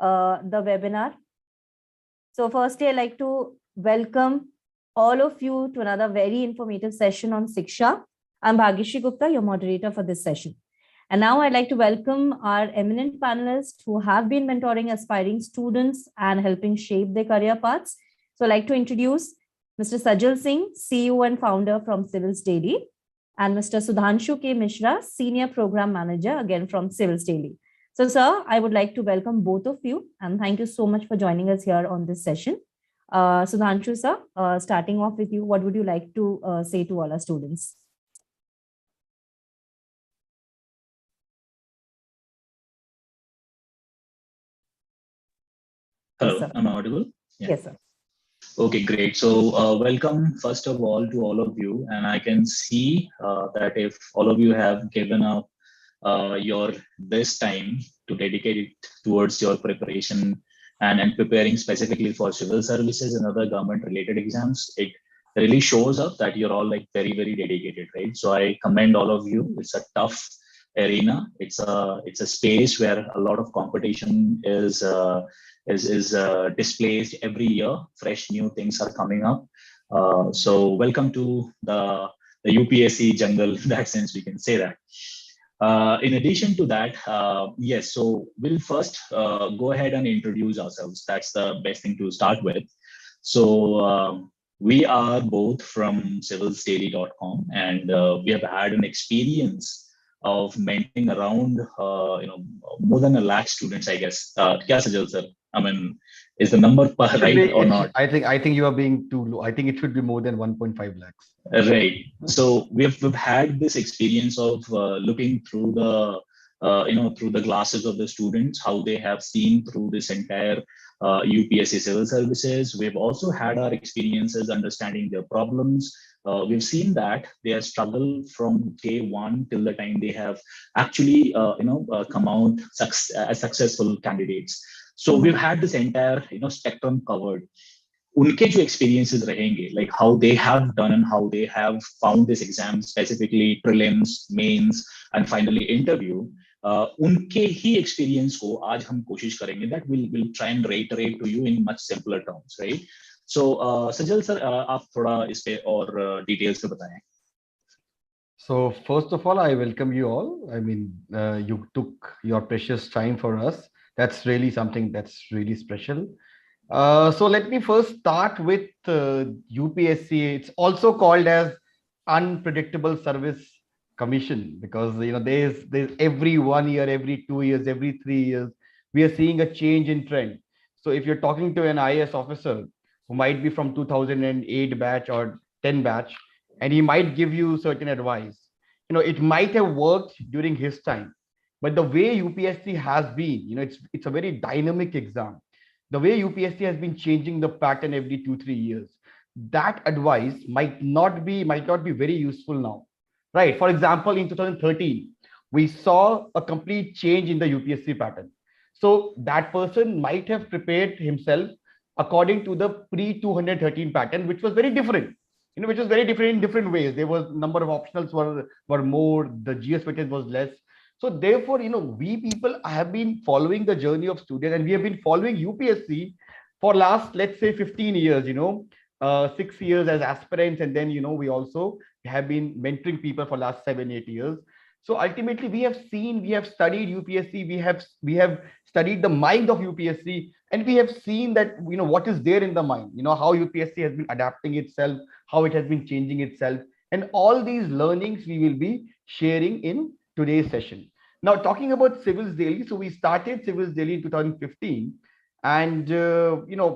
the webinar. So firstly, I'd like to welcome all of you to another very informative session on Shiksha. I'm Bhagyashree Gupta, your moderator for this session. And now I'd like to welcome our eminent panelists who have been mentoring aspiring students and helping shape their career paths. So I'd like to introduce Mr. Sajal Singh, CEO and founder from Civils Daily, and Mr. Sudhanshu K. Mishra, Senior Program Manager, again from Civils Daily. So, sir, I would like to welcome both of you and thank you so much for joining us here on this session. Sudhanshu, sir, starting off with you, what would you like to say to all our students? Hello, yes, am I audible? Yeah. Yes, sir. Okay, great. So welcome first of all to all of you. And I can see that if all of you have given up your this time to dedicate it towards your preparation and preparing specifically for civil services and other government related exams, it really shows up that you're all like very, very dedicated, right? So I commend all of you. It's a tough arena. It's a space where a lot of competition is displaced every year. Fresh new things are coming up. So welcome to the UPSC jungle. In that sense, we can say that. In addition to that, yes, so we'll first go ahead and introduce ourselves. That's the best thing to start with. So we are both from civilsdaily.com, and we have had an experience of mentoring around more than 1 lakh students, I guess. Kya Sajal sir? I mean, is the number right or not? I think you are being too low. I think it should be more than 1.5 lakhs. Right. So we've had this experience of looking through the through the glasses of the students, how they have seen through this entire UPSC civil services. We've also had our experiences understanding their problems. We've seen that they have struggled from day one till the time they have actually come out as successful candidates. So we've had this entire spectrum covered. उनके जो experiences रहेंगे, like how they have done and how they have found this exam, specifically prelims, mains, and finally interview, उनके ही experience को आज हम कोशिश करेंगे that we'll try and reiterate to you in much simpler terms, right? So Sajal sir, आप थोड़ा इस पे और details पे बताएं. So first of all, I welcome you all. I mean, you took your precious time for us. That's really something that's really special. So let me first start with UPSC. It's also called as Unpredictable Service Commission because there's every 1 year, every 2 years, every 3 years, we are seeing a change in trend. So if you're talking to an IAS officer who might be from 2008 batch or 10 batch, and he might give you certain advice, it might have worked during his time, but the way UPSC has been, it's a very dynamic exam. The way UPSC has been changing the pattern every 2-3 years, that advice might not be very useful now, right? For example, in 2013, we saw a complete change in the UPSC pattern. So that person might have prepared himself according to the pre-213 pattern, which was very different, which was very different in different ways. There was number of optionals were more, the GS weightage was less. So therefore, we people have been following the journey of students, and we have been following UPSC for last, let's say 15 years, 6 years as aspirants. And then, we also have been mentoring people for last 7-8 years. So ultimately we have studied UPSC, we have studied the mind of UPSC, and we have seen that, what is there in the mind, how UPSC has been adapting itself, how it has been changing itself. And all these learnings we will be sharing in today's session. Now, talking about Civils Daily, so we started Civils Daily in 2015, and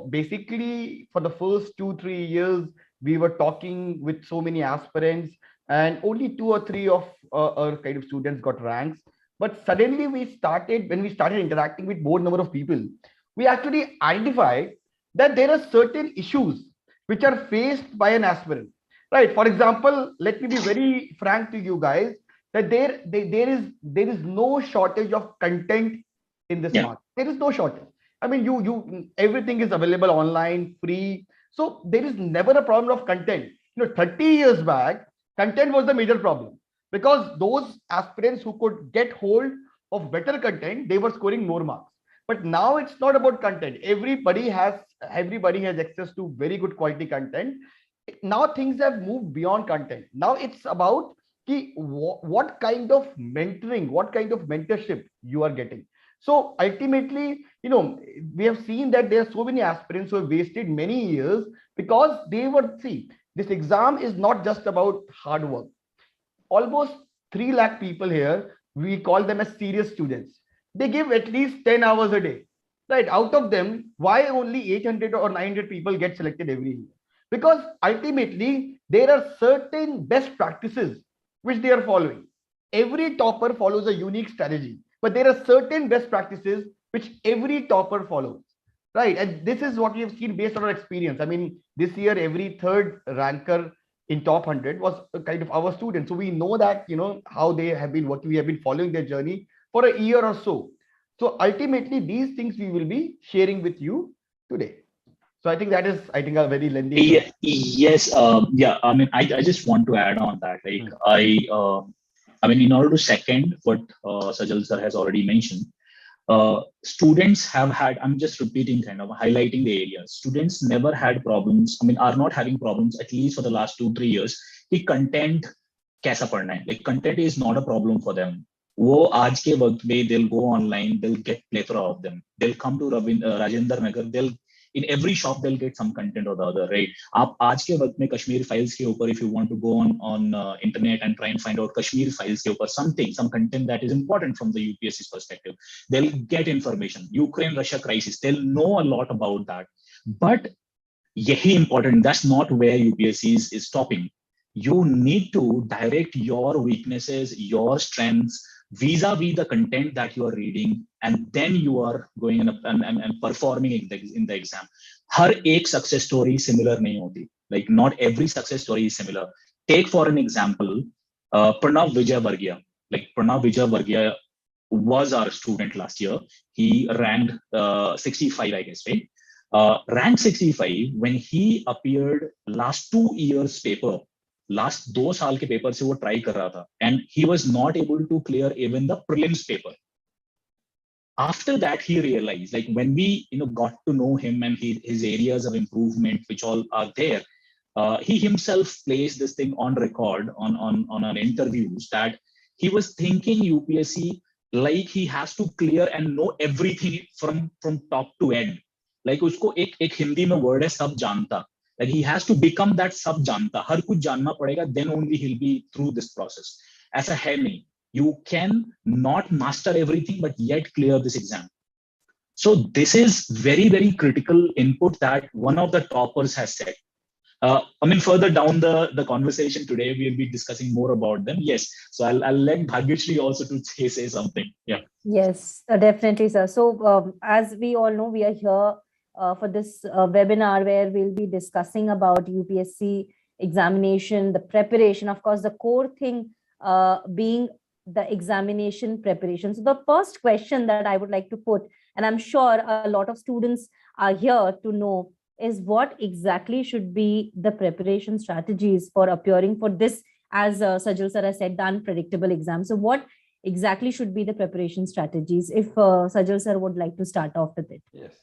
basically for the first 2-3 years, we were talking with so many aspirants, and only 2 or 3 of our kind of students got ranks. But suddenly when we started interacting with more number of people, we actually identified that there are certain issues which are faced by an aspirant, right? For example, let me be very frank to you guys, that there is no shortage of content in this market. There is no shortage. I mean, you everything is available online, free. So there is never a problem of content. 30 years back, content was the major problem because those aspirants who could get hold of better content, they were scoring more marks. But now it's not about content. Everybody has access to very good quality content. Now things have moved beyond content. Now it's about what kind of mentoring, what kind of mentorship you are getting. So ultimately, we have seen that there are so many aspirants who have wasted many years because they were, see, this exam is not just about hard work. Almost 3 lakh people here, we call them as serious students. They give at least 10 hours a day, right? Out of them, why only 800 or 900 people get selected every year? Because ultimately, there are certain best practices which they are following. Every topper follows a unique strategy, but there are certain best practices which every topper follows, right? And this is what we have seen based on our experience. I mean, this year, every third ranker in top 100 was a kind of our students. So we know that, how they have been working. We have been following their journey for a year or so. So ultimately, these things we will be sharing with you today. So I think that is, I think, a very lengthy. Yes. Yeah. I mean, I just want to add on that. Like, I mean, in order to second what Sajal sir has already mentioned, students have had, I'm just repeating, kind of highlighting the areas. Students never had problems. I mean, are not having problems, at least for the last 2-3 years. कि content कैसा पढ़ना है? Like, content is not a problem for them. वो आज के वक्त में they'll go online, they'll get plethora of them. They'll come to Rajendra Nagar, they'll in every shop they'll get some content or the other, right? आप आज के वक्त में कश्मीर files के ऊपर, if you want to go on internet and try and find out Kashmir files के ऊपर some content that is important from the UPSC's perspective, they'll get information. Ukraine-Russia crisis, they'll know a lot about that. But यही important, that's not where UPSC is stopping. You need to direct your weaknesses, your strengths, vis-a-vis the content that you are reading, and then you are going and performing in the exam. हर एक success story similar नहीं होती. Like, not every success story is similar. Take for an example, Pranav Vijay Varghya. Like, Pranav Vijay Varghya was our student last year. He ranked 65, I guess, right? Rank 65 when he appeared last 2 years paper. Last 2 साल के paper से वो try कर रहा था, and he was not able to clear even the prelims paper. After that, he realized, like, when we got to know him and his areas of improvement, which all are there, he himself placed this thing on record on our interviews that he was thinking UPSC like he has to clear and know everything from top to end. Like, उसको एक हिंदी में word है सब जानता. Like, he has to become that सब जानता. हर कुछ जानना पड़ेगा, then only he'll be through this process. ऐसा है नहीं. You can not master everything, but yet clear this exam. So this is very, very critical input that one of the toppers has said. I mean, further down the conversation today, we'll be discussing more about them. Yes. So I'll let Bhagyashree also to say something. Yeah. Yes, definitely, sir. So as we all know, we are here for this webinar where we'll be discussing about UPSC examination, the preparation, of course, the core thing being the examination preparation. So the first question that I would like to put, and I'm sure a lot of students are here to know, is what exactly should be the preparation strategies for appearing for this, as Sajal sir has said, the unpredictable exam. So what exactly should be the preparation strategies? If Sajal sir would like to start off with it. Yes.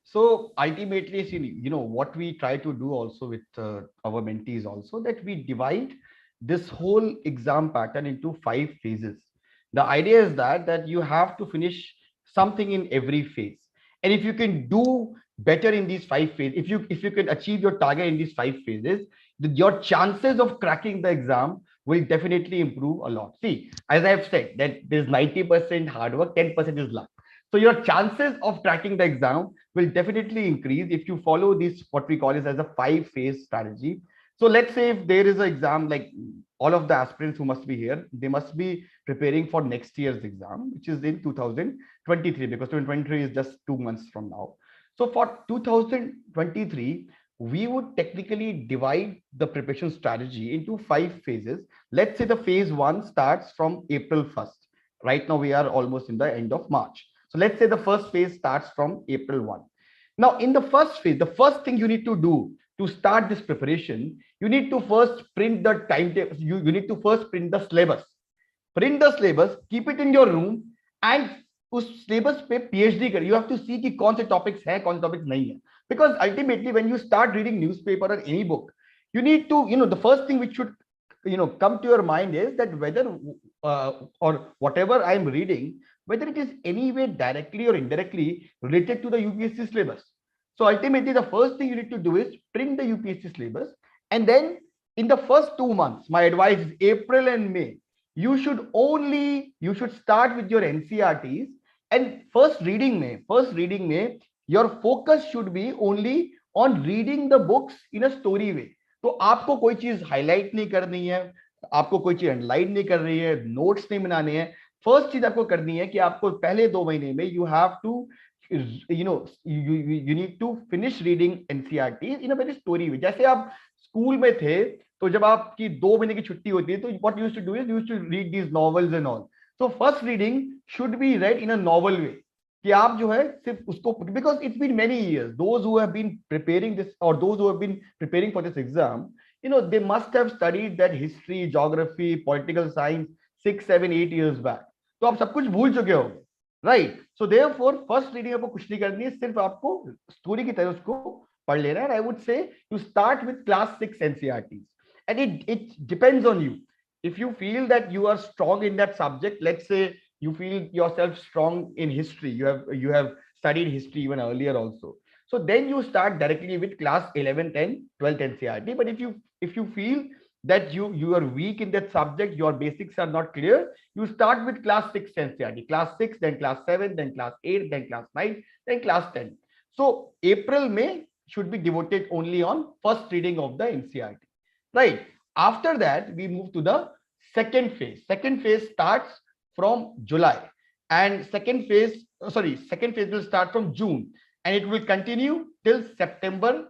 So ultimately, what we try to do also with our mentees also, that we divide this whole exam pattern into 5 phases. The idea is that you have to finish something in every phase. And if you can do better in these 5 phases, if you can achieve your target in these 5 phases, your chances of cracking the exam will definitely improve a lot. See, as I have said, that there's 90% hard work, 10% is luck. So your chances of cracking the exam will definitely increase if you follow this, what we call is as a 5-phase strategy. So let's say if there is an exam, like all of the aspirants who must be here, they must be preparing for next year's exam, which is in 2023, because 2023 is just 2 months from now. So for 2023, we would technically divide the preparation strategy into 5 phases. Let's say the phase 1 starts from April 1st. Right now, we are almost in the end of March. So let's say the first phase starts from April 1. Now, in the first phase, the first thing you need to do to start this preparation, you need to first print the timetable. You need to first print the syllabus. Print the syllabus, keep it in your room, and उस syllabus पे PhD कर, you have to सी कि कौन से topics हैं, कौन से topics नहीं है, because ultimately when you start reading newspaper और any book, you need to, the first thing which should, come to your mind is that whether or whatever I am reading, whether it is any way directly or indirectly related to the UPSC syllabus. So ultimately the first thing you need to do is print the UPSC syllabus, and then in the first 2 months, my advice is April and May, you should start with your NCRTs, and first reading May, your focus should be only on reading the books in a story way. तो आपको कोई चीज highlight नहीं करनी है, आपको कोई चीज अंडरलाइन नहीं कर रही है, नोट्स नहीं बनाने हैं. फर्स्ट चीज आपको करनी है कि आपको पहले 2 महीने में you have to, you need to finish reading NCERT in a very story way. जैसे आप स्कूल में थे तो जब आपकी 2 महीने की छुट्टी होती है तो what you used to do is you used to read these novels and all. So first reading should be read in a novel way. कि आप जो है सिर्फ उसको, because it's been many years, those who have been preparing this or those who have been preparing for this exam, they must have studied that history, geography, political science 6, 7, 8 years back. तो आप सब कुछ भूल चुके हो, right? So therefore first reading आपको कुछ नहीं करनी है, सिर्फ आपको स्टोरी की तरह उसको पढ़ लेना है. I would say you start with class 6 NCERTs, and it depends on you. If you feel that you are strong in that subject, let's say you feel yourself strong in history, you have studied history even earlier also, so then you start directly with class 11th and 12th NCERT. But if you feel that you are weak in that subject, your basics are not clear, you start with class 6 NCERT, class 6, then class 7, then class 8, then class 9, then class 10. So April, May should be devoted only on first reading of the NCERT, right? After that we move to the second phase starts from July, and second phase will start from June, and it will continue till September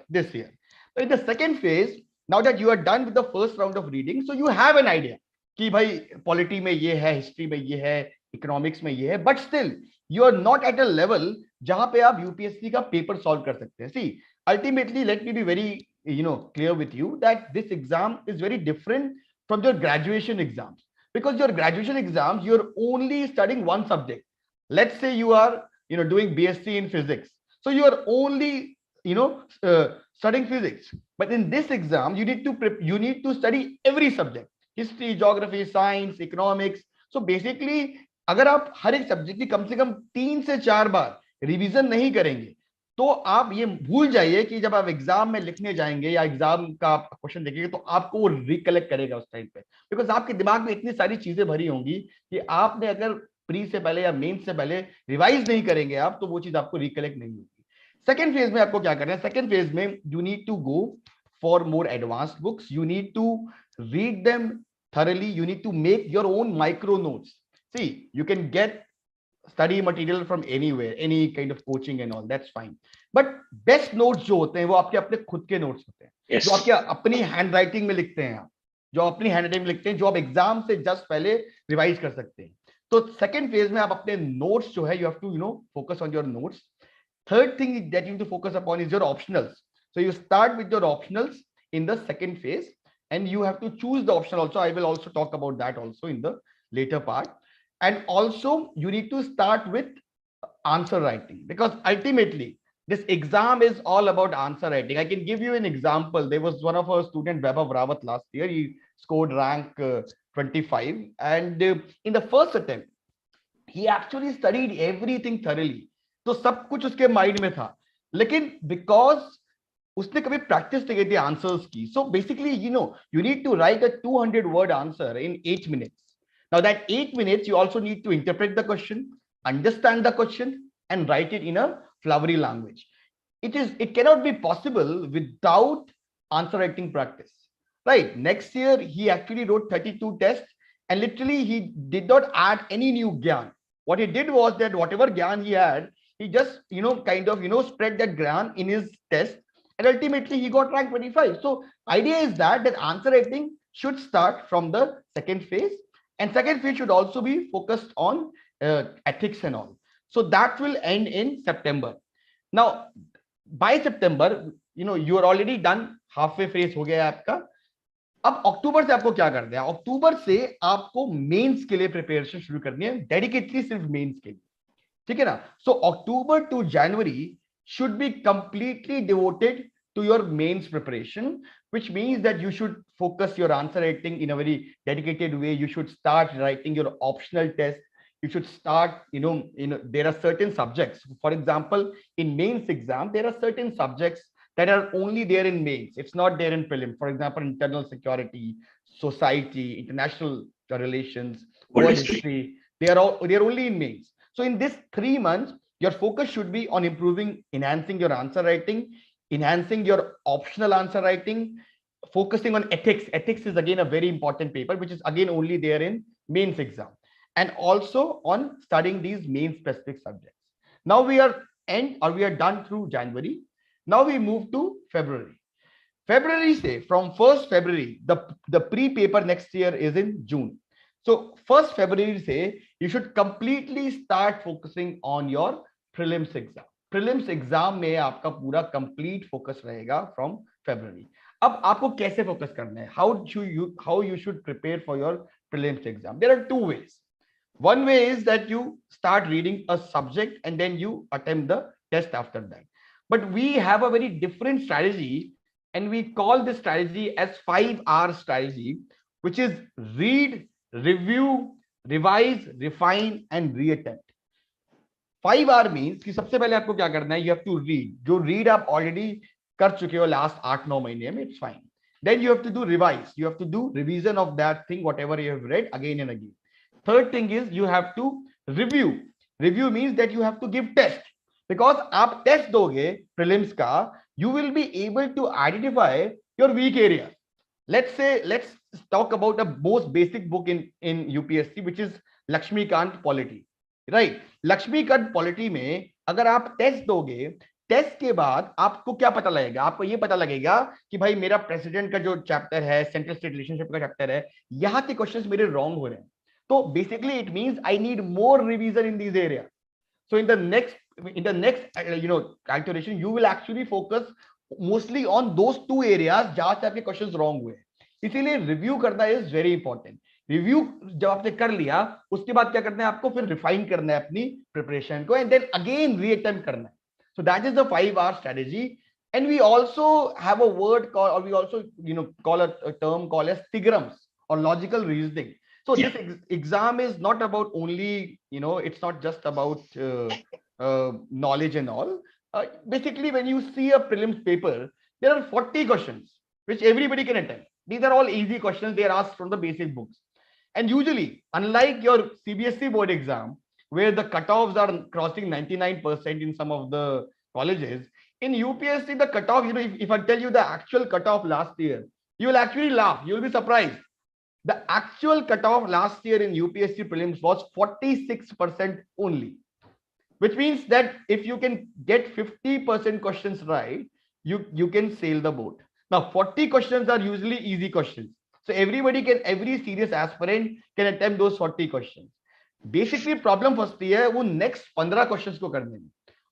this year. So in the second phase, now that you are done with the first round of reading, so you have an idea कि भाई polity में ये है, history में ये है, economics में ये है, but still you are not at a level जहां पे आप यूपीएससी का पेपर सॉल्व कर सकते हैं. See, ultimately, let me be very clear with you that this exam is very different from your graduation exams, because your graduation exams you're only studying one subject. Let's say you are doing BSc in physics, so you are only studying physics. But in this exam you need to study every subject: history, geography, science, economics. So basically अगर आप हर एक subject की कम से कम 3 से 4 बार revision नहीं करेंगे तो आप ये भूल जाइए कि जब आप एग्जाम में लिखने जाएंगे या एग्जाम का क्वेश्चन देखेंगे तो आपको वो रिकलेक्ट करेगा उस टाइम पे, बिकॉज आपके दिमाग में इतनी सारी चीजें भरी होंगी कि आपने अगर प्री से पहले या मेन से पहले रिवाइज नहीं करेंगे आप तो वो चीज आपको रिकलेक्ट नहीं होगी. सेकेंड फेज में आपको क्या करना है? सेकेंड फेज में you need to go for more advanced books, you need to read them thoroughly, you need to make your own micro notes. See, you can get study material from anywhere, any kind of coaching and all, that's fine, but best notes जो होते हैं वो आपके अपने खुद के notes होते हैं. yes. जो आपके अपनी हैंड राइटिंग में लिखते हैं आप, जो अपनी हैंड राइटिंग में लिखते हैं, जो आप एग्जाम से जस्ट पहले रिवाइज कर सकते हैं. तो सेकंड फेज में आप अपने नोट्स जो है you have to focus on your notes. Third thing that you need to focus upon is your optionals. So you start with your optionals in the second phase, and you have to choose the optional also. I will also talk about that also in the later part. And also you need to start with answer writing, because ultimately this exam is all about answer writing. I can give you an example. There was one of our student, Vaibhav Rawat, last year. He scored rank 25, and in the first attempt he actually studied everything thoroughly. तो सब कुछ उसके mind में था, लेकिन because उसने कभी practice नहीं की थी आंसर्स की. So basically you need to write a 200-word answer in 8 minutes. Now that 8 minutes you also need to interpret the question, understand the question, and write it in a flowery language. It cannot be possible without answer writing practice, right? Next year he actually wrote 32 tests, and literally he did not add any new gyan. What he did was that whatever gyan he had, he just kind of spread that gyan in his test, and ultimately he got rank 25. So idea is that answer writing should start from the second phase, and second phase should also be focused on ethics and all. So that will end in September. Now by September you are already done, halfway phase ho gaya aapka. अब अक्टूबर से आपको क्या करना है? अक्टूबर से आपको mains के लिए प्रिपरेशन शुरू करनी है, डेडिकेटली सिर्फ मेंस के लिए, ठीक है ना? So October to January should be completely devoted to your mains preparation, which means that you should focus your answer writing in a very dedicated way. You should start writing your optional test. You should start, there are certain subjects. For example, in mains exam, there are certain subjects that are only there in mains. It's not there in prelim. For example, internal security, society, international relations, World world history. history. They're only in mains. So in this 3 months, your focus should be on improving, enhancing your answer writing, enhancing your optional answer writing, focusing on ethics. Ethics is again a very important paper, which is again only there in mains exam, and also on studying these main specific subjects. Now we are done through January. Now we move to February. February say from 1st February, the pre-paper next year is in June. So 1st February say you should completely start focusing on your prelims exam. Prelims exam में आपका पूरा complete focus रहेगा from February. अब आपको कैसे focus करना है? How you should prepare for your prelims exam? There are two ways. One way is that you start reading a subject and then you attempt the test after that. But we have a very different strategy, and we call this strategy as 5R strategy, which is read, review, revise, refine, and reattempt. 5R means कि सबसे पहले आपको क्या करना है? You have to read. जो read आप already कर चुके हो last 8-9 महीने में, it's fine. Then you have to do revise. You have to do revision of that thing, whatever you have read again and again. Third thing is you have to review. Review means that you have to give test. Because आप test दोगे prelims का, you will be able to identify your weak areas. Let's talk about the most basic book in UPSC, which is Lakshmikant Polity. Right, Lakshmikant polity में अगर आप test दोगे, test के बाद आपको क्या पता लगेगा? आपको ये पता लगेगा कि भाई मेरा प्रेसिडेंट का जो चैप्टर है, सेंट्रल स्टेट रिलेशनशिप का चैप्टर है, यहाँ के क्वेश्चंस मेरे रॉन्ग हो रहे हैं. तो basically it means I need more revision in this area. So in the next calculation you will actually focus mostly on those two areas जहां से आपके क्वेश्चंस रॉन्ग हुए. इसीलिए रिव्यू करना इज वेरी इंपॉर्टेंट. रिव्यू जब आपने कर लिया, उसके बाद क्या करना है? आपको फिर रिफाइन करना है अपनी प्रिपरेशन को, एंड देन अगेन रीअटेम्प्ट करना है. सो that is the 5R strategy. And we also have a word called, or we also call a term called as theorems or logical reasoning. So this exam is not about only, it's not just about knowledge and all. Basically, when you see a prelims paper, there are 40 questions which everybody can attempt. These are all easy questions. They are asked from the basic books. And usually, unlike your CBSE board exam, where the cutoffs are crossing 99% in some of the colleges, in UPSC, the cutoff, if I tell you the actual cutoff last year, you will actually laugh. You will be surprised. The actual cutoff last year in UPSC prelims was 46% only, which means that if you can get 50% questions right, you can sail the boat. Now, 40 questions are usually easy questions. So every serious aspirant can attempt those 40 questions. Basically, problem फंसती है वो next 15 questions को करने में.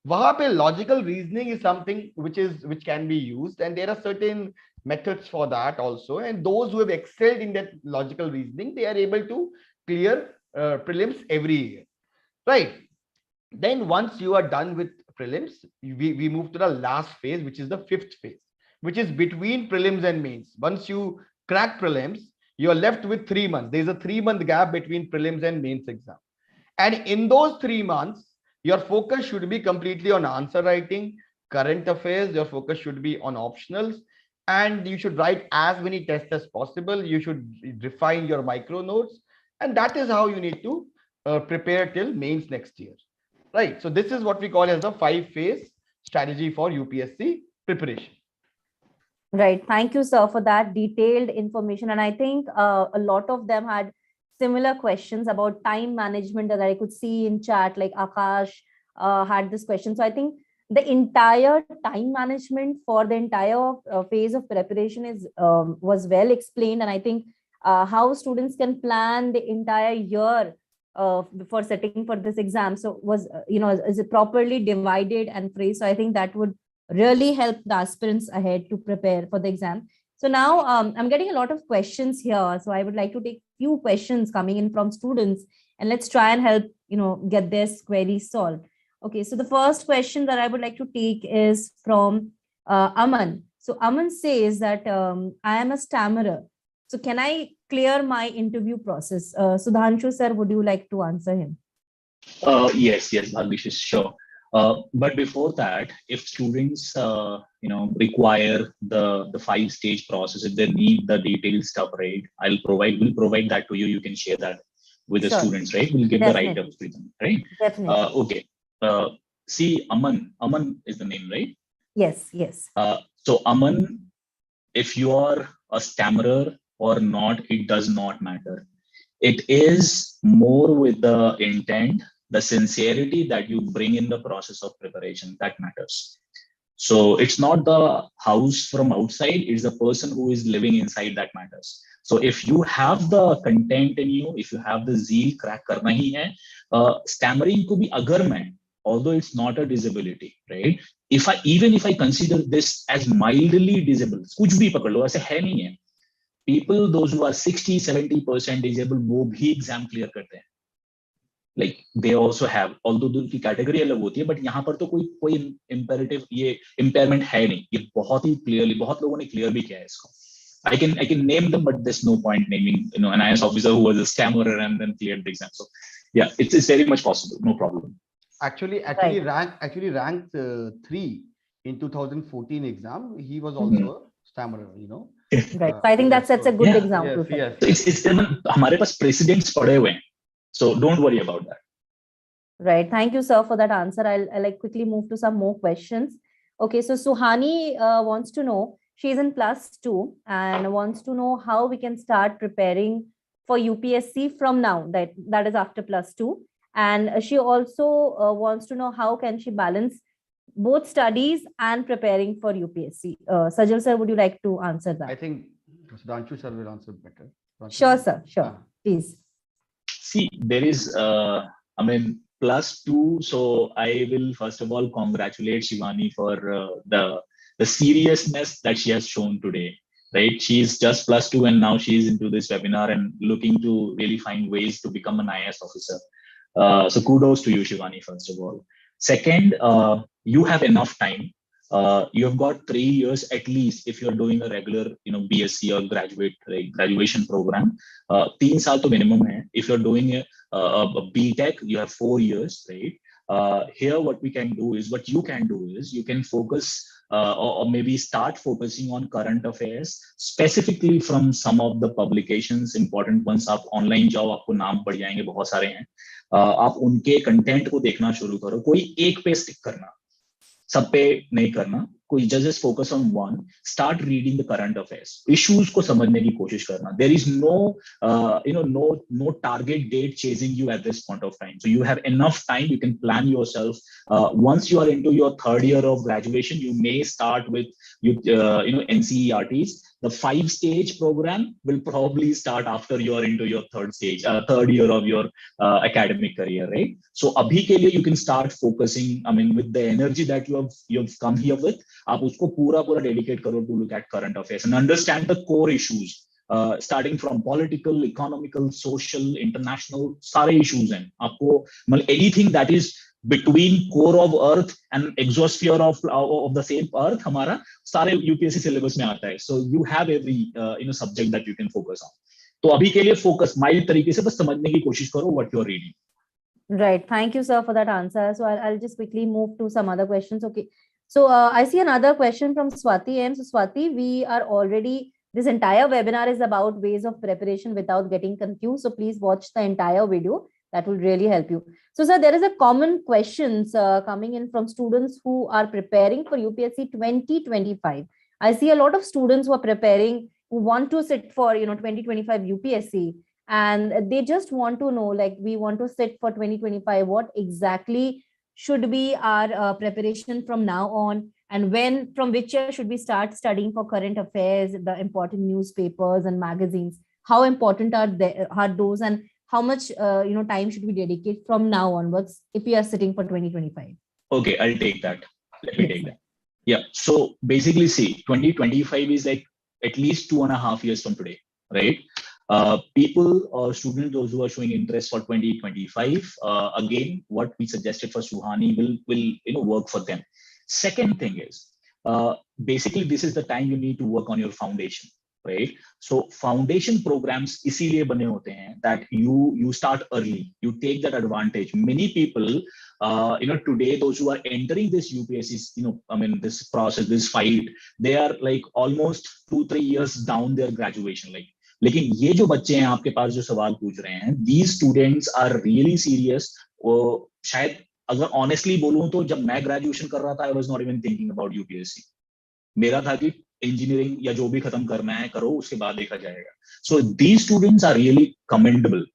वहां पे logical reasoning is something which can be used, and there are certain methods for that also. And those who have excelled in that logical reasoning, they are able to clear prelims every year, right? Then once you are done with prelims, we move to the last phase, which is the 5th phase, which is between prelims and mains. Once you crack prelims, you are left with 3 months. There's a 3-month gap between prelims and mains exam. And in those 3 months, your focus should be completely on answer writing, current affairs. Your focus should be on optionals, and you should write as many tests as possible. You should refine your micro notes, and that is how you need to prepare till mains next year. Right. So this is what we call as the 5-phase strategy for UPSC preparation. Right. Thank you, sir, for that detailed information. And I think a lot of them had similar questions about time management that I could see in chat, like Akash had this question. So I think the entire time management for the entire phase of preparation is was well explained. And I think how students can plan the entire year before setting for this exam. So was, is it properly divided and phrased? So I think that would really help the aspirants ahead to prepare for the exam. So now I'm getting a lot of questions here. So I would like to take few questions coming in from students, and let's try and help, get this query solved. Okay, so the first question that I would like to take is from Aman. So Aman says that I am a stammerer. So can I clear my interview process? Sudhanshu sir, would you like to answer him? Yes, Bhagish, sure. But before that, if students, require the 5-stage process, if they need the detailed stuff, right, we'll provide that to you. You can share that with the Sure. students, right? We'll get Definitely. the write-ups with them, right? Definitely. Okay. See, Aman is the name, right? Yes. So Aman, if you are a stammerer or not, it does not matter. It is more with the intent, the sincerity that you bring in the process of preparation that matters. So it's not the house from outside, it's the person who is living inside that matters. So if you have the content in you, if you have the zeal, crack karna hi hai, stammering ko bhi agar main, although it's not a disability, right? If I consider this as mildly disabled, kuch bhi pakad lo, aise hai nahi hai. People, those who are 60-70% disabled, वो भी exam clear करते हैं. Like they also have, although उनकी category अलग होती है, but यहाँ पर तो कोई imperative ये impairment है नहीं. ये बहुत ही clearly, बहुत लोगों ने clear भी किया है इसको. I can name them, but there's no point naming, an IAS officer who was a stammerer and then cleared the exam. So yeah, it's very much possible, no problem. Actually Right. ranked 3 in 2014 exam. He was also a stammerer, Right. So I think that's a good example. Yes. So it's हमारे पास precedents पड़े हुए हैं. So don't worry about that. Right. Thank you, sir, for that answer. I'll like quickly move to some more questions. Okay. So Suhani wants to know, she's in +2 and wants to know how we can start preparing for UPSC from now, that is after +2. And she also wants to know how can she balance both studies and preparing for UPSC. Sajal sir, would you like to answer that? I think Sudhanshu sir will answer better. Sure, sir. Sure. Please. See, there is, +2. So I will first of all congratulate Shivani for the seriousness that she has shown today. Right, she's just +2 and now she's into this webinar and looking to really find ways to become an IAS officer. So kudos to you, Shivani, first of all. Second, you have enough time. You have got 3 years at least if you're doing a regular, BSc or graduation program. 3 saal to minimum hai. If you're doing a BTech, you have 4 years, right? Here, what you can do is you can focus or maybe start focusing on current affairs, specifically from some of the publications, important ones. आप online जाओ, आपको नाम पड़ जाएंगे, बहुत सारे हैं. आप उनके कंटेंट को देखना शुरू करो. कोई एक पे स्टिक करना, सब पे नहीं करना. कोई just focus on one. Start reading the current affairs. Issues को समझने की कोशिश करना. There is no target date chasing you at this point of time. So you have enough time. You can plan yourself. Once you are into your 3rd year of graduation, you may start with NCERTs. The 5-stage program will probably start after you are into your 3rd year of your academic career, right? So abhi ke liye you can start focusing, with the energy that you have come here with, आप उसको पूरा dedicate करो to look at current affairs and understand the core issues, starting from political, economical, social, international, सारे issues हैं. आपको anything that is between core of earth and exosphere of the same earth, हमारा सारे UPSC syllabus में आता है. So you have every subject that you can focus on. तो अभी के लिए focus mild तरीके से बस समझने की कोशिश करो what you are reading. Right. Thank you, sir, for that answer. So I'll just quickly move to some other questions. Okay. So I see another question from Swati M. So Swati, this entire webinar is about ways of preparation without getting confused. So please watch the entire video. That will really help you. So sir, there is a common questions coming in from students who are preparing for UPSC 2025. I see a lot of students who are preparing, who want to sit for 2025 UPSC. And they just want to know, like, we want to sit for 2025, what exactly should be our preparation from now on, and from which year should we start studying for current affairs, the important newspapers and magazines? How important are those, and how much time should we dedicate from now onwards if we are sitting for 2025? Okay, I'll take that. Let me take that. Yeah. So basically, see, 2025 is like at least 2.5 years from today, right? People or students, those who are showing interest for 2025, again, what we suggested for Suhani will work for them. Second thing is, basically, this is the time you need to work on your foundation, right? So foundation programs इसीलिए बने होते हैं that you start early, you take that advantage. Many people, today those who are entering this UPSC, this process, this fight, they are like almost 2-3 years down their graduation. लेकिन ये जो बच्चे हैं आपके पास जो सवाल पूछ रहे हैं, these students are really serious. शायद अगर ऑनेस्टली बोलूं तो जब मैं ग्रेजुएशन कर रहा था, I was not even thinking about UPSC. मेरा था कि इंजीनियरिंग या जो भी खत्म करना है करो, उसके बाद देखा जाएगा. So these students are really commendable.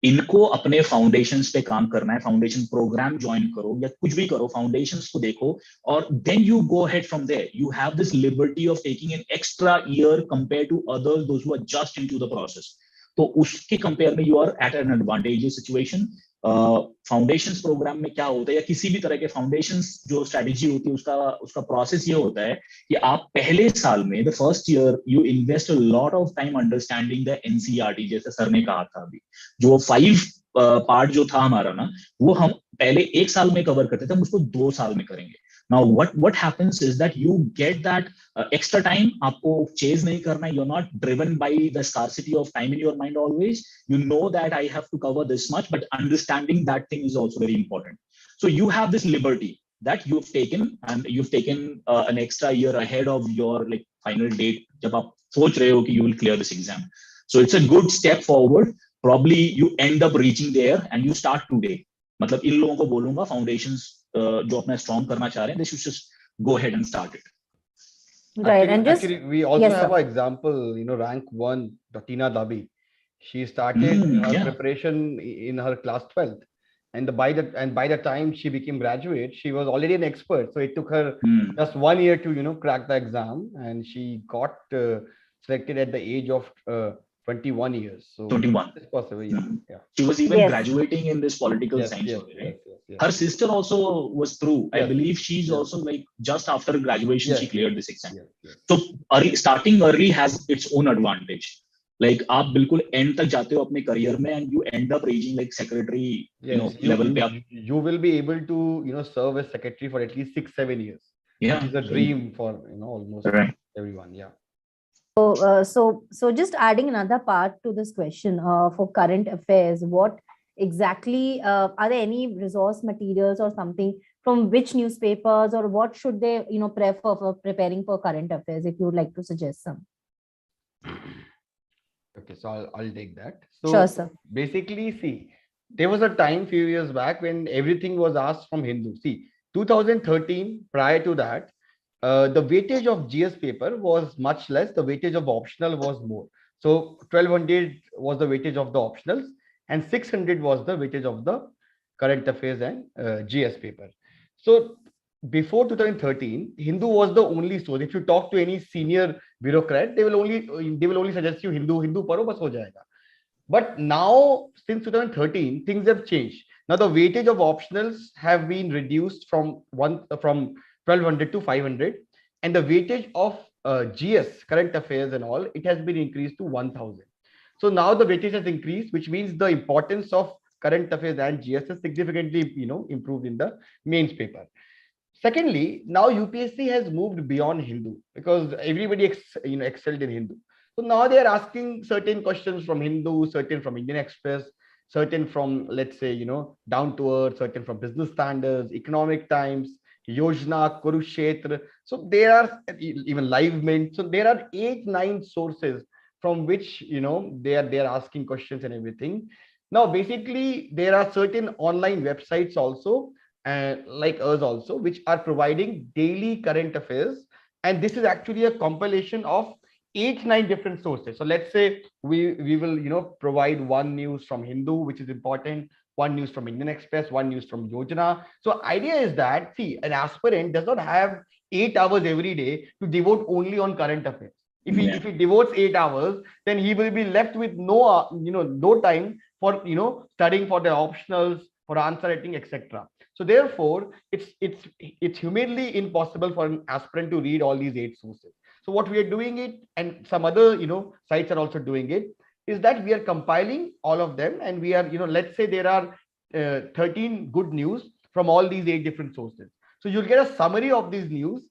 इनको अपने फाउंडेशंस पे काम करना है, फाउंडेशन प्रोग्राम ज्वाइन करो या कुछ भी करो, फाउंडेशंस को देखो, और then you go ahead from there. You have this liberty of taking an extra year compare to others those who are just into the process. तो उसके कंपेयर में you are at an advantageous situation. Foundations program में क्या होता है, या किसी भी तरह के फाउंडेशंस जो स्ट्रेटेजी होती है, उसका प्रोसेस ये होता है कि आप पहले साल में, the first year, you invest a lot of time understanding the NCERT. जैसे सर ने कहा था अभी, जो 5 पार्ट जो था हमारा ना, वो हम पहले 1 साल में कवर करते थे, हम उसको 2 साल में करेंगे. Now, what happens is that you get that extra time. आपको chase नहीं करना. You're not driven by the scarcity of time in your mind always. You know that I have to cover this much, but understanding that thing is also very important. So you have this liberty that you've taken, and you've taken an extra year ahead of your final date. जब आप सोच रहे हो कि you will clear this exam. So it's a good step forward. Probably you end up reaching there, and you start today. मतलब इन लोगों को बोलूंगा, फाउंडेशंस जो अपना स्ट्रॉन्ग करना चाह रहे हैं, they should just go ahead and start it. Right. And just actually we also yes, have sir. an example, rank 1, Tina Dabi. She started her preparation in her class 12th, and by the time she became graduate, she was already an expert. So it took her just 1 year to crack the exam, and she got selected at the age of 21 years. So 21. it's possible. Yeah. She was even Yes. graduating in this political science only, right? Yes. Her sister also was through. I Yes. believe she's Yes. also just after graduation, Yes. she cleared this exam. Yes. So starting early has its own advantage. आप बिल्कुल and तक जाते हो अपने career में, and you end up reaching secretary level पे आप. You will be able to serve as secretary for at least 6-7 years. Yeah, which is a dream for almost everyone. Yeah. So just adding another part to this question, for current affairs, what exactly are there any resource materials or something from which newspapers, or what should they prefer for preparing for current affairs, if you would like to suggest some? Okay, so I'll take that. So Sure, sir. basically, see, there was a time few years back when everything was asked from Hindu. See, 2013, prior to that, the weightage of GS paper was much less. The weightage of optional was more. So 1200 was the weightage of the optionals, and 600 was the weightage of the current affairs and GS paper. So before 2013, Hindu was the only source. If you talk to any senior bureaucrat, they will only suggest you Hindu paro bas ho jayega. But now, since 2013, things have changed. Now the weightage of optionals have been reduced from 1200 to 500, and the weightage of GS, current affairs and all, it has been increased to 1000. So now the weightage has increased, which means the importance of current affairs and GS has significantly improved in the mains paper. Secondly, now UPSC has moved beyond Hindu, because everybody excelled in Hindu. So now they are asking certain questions from Hindu, certain from Indian Express, certain from, let's say, down to earth, certain from Business Standards, Economic Times, Yojana, Kurukshetra. So there are even Live Mint. So there are 8-9 sources from which they are asking questions and everything. Now basically there are certain online websites also, like us also, which are providing daily current affairs, and this is actually a compilation of 8-9 different sources. So let's say we will provide one news from Hindu, which is important, one news from Indian Express, one news from Yojana. So idea is that, see, an aspirant does not have 8 hours every day to devote only on current affairs. If he devotes 8 hours, then he will be left with no time for studying for the optionals, for answer writing, etc. So therefore, it's humanly impossible for an aspirant to read all these 8 sources. So what we are doing it, and some other sites are also doing it, is that we are compiling all of them, and we are let's say there are 13 good news from all these 8 different sources. So you'll get a summary of these news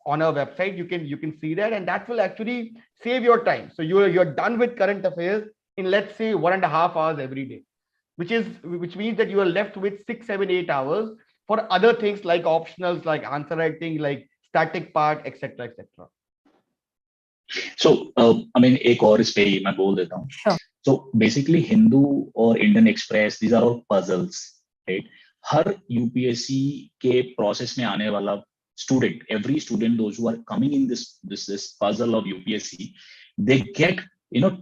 on our website. You can see that, and that will actually save your time. So you're done with current affairs in, let's say, 1.5 hours every day, which means that you are left with 6, 7, 8 hours for other things like optionals, like answer writing, like static part, etc., etc. So I mean, एक और इस पे मैं बोल देता हूँ. Sure. So basically, Hindu or Indian Express, these are all puzzles, right? Her UPSC के process में आने वाला student, every student, those who are coming in this puzzle of UPSC, they get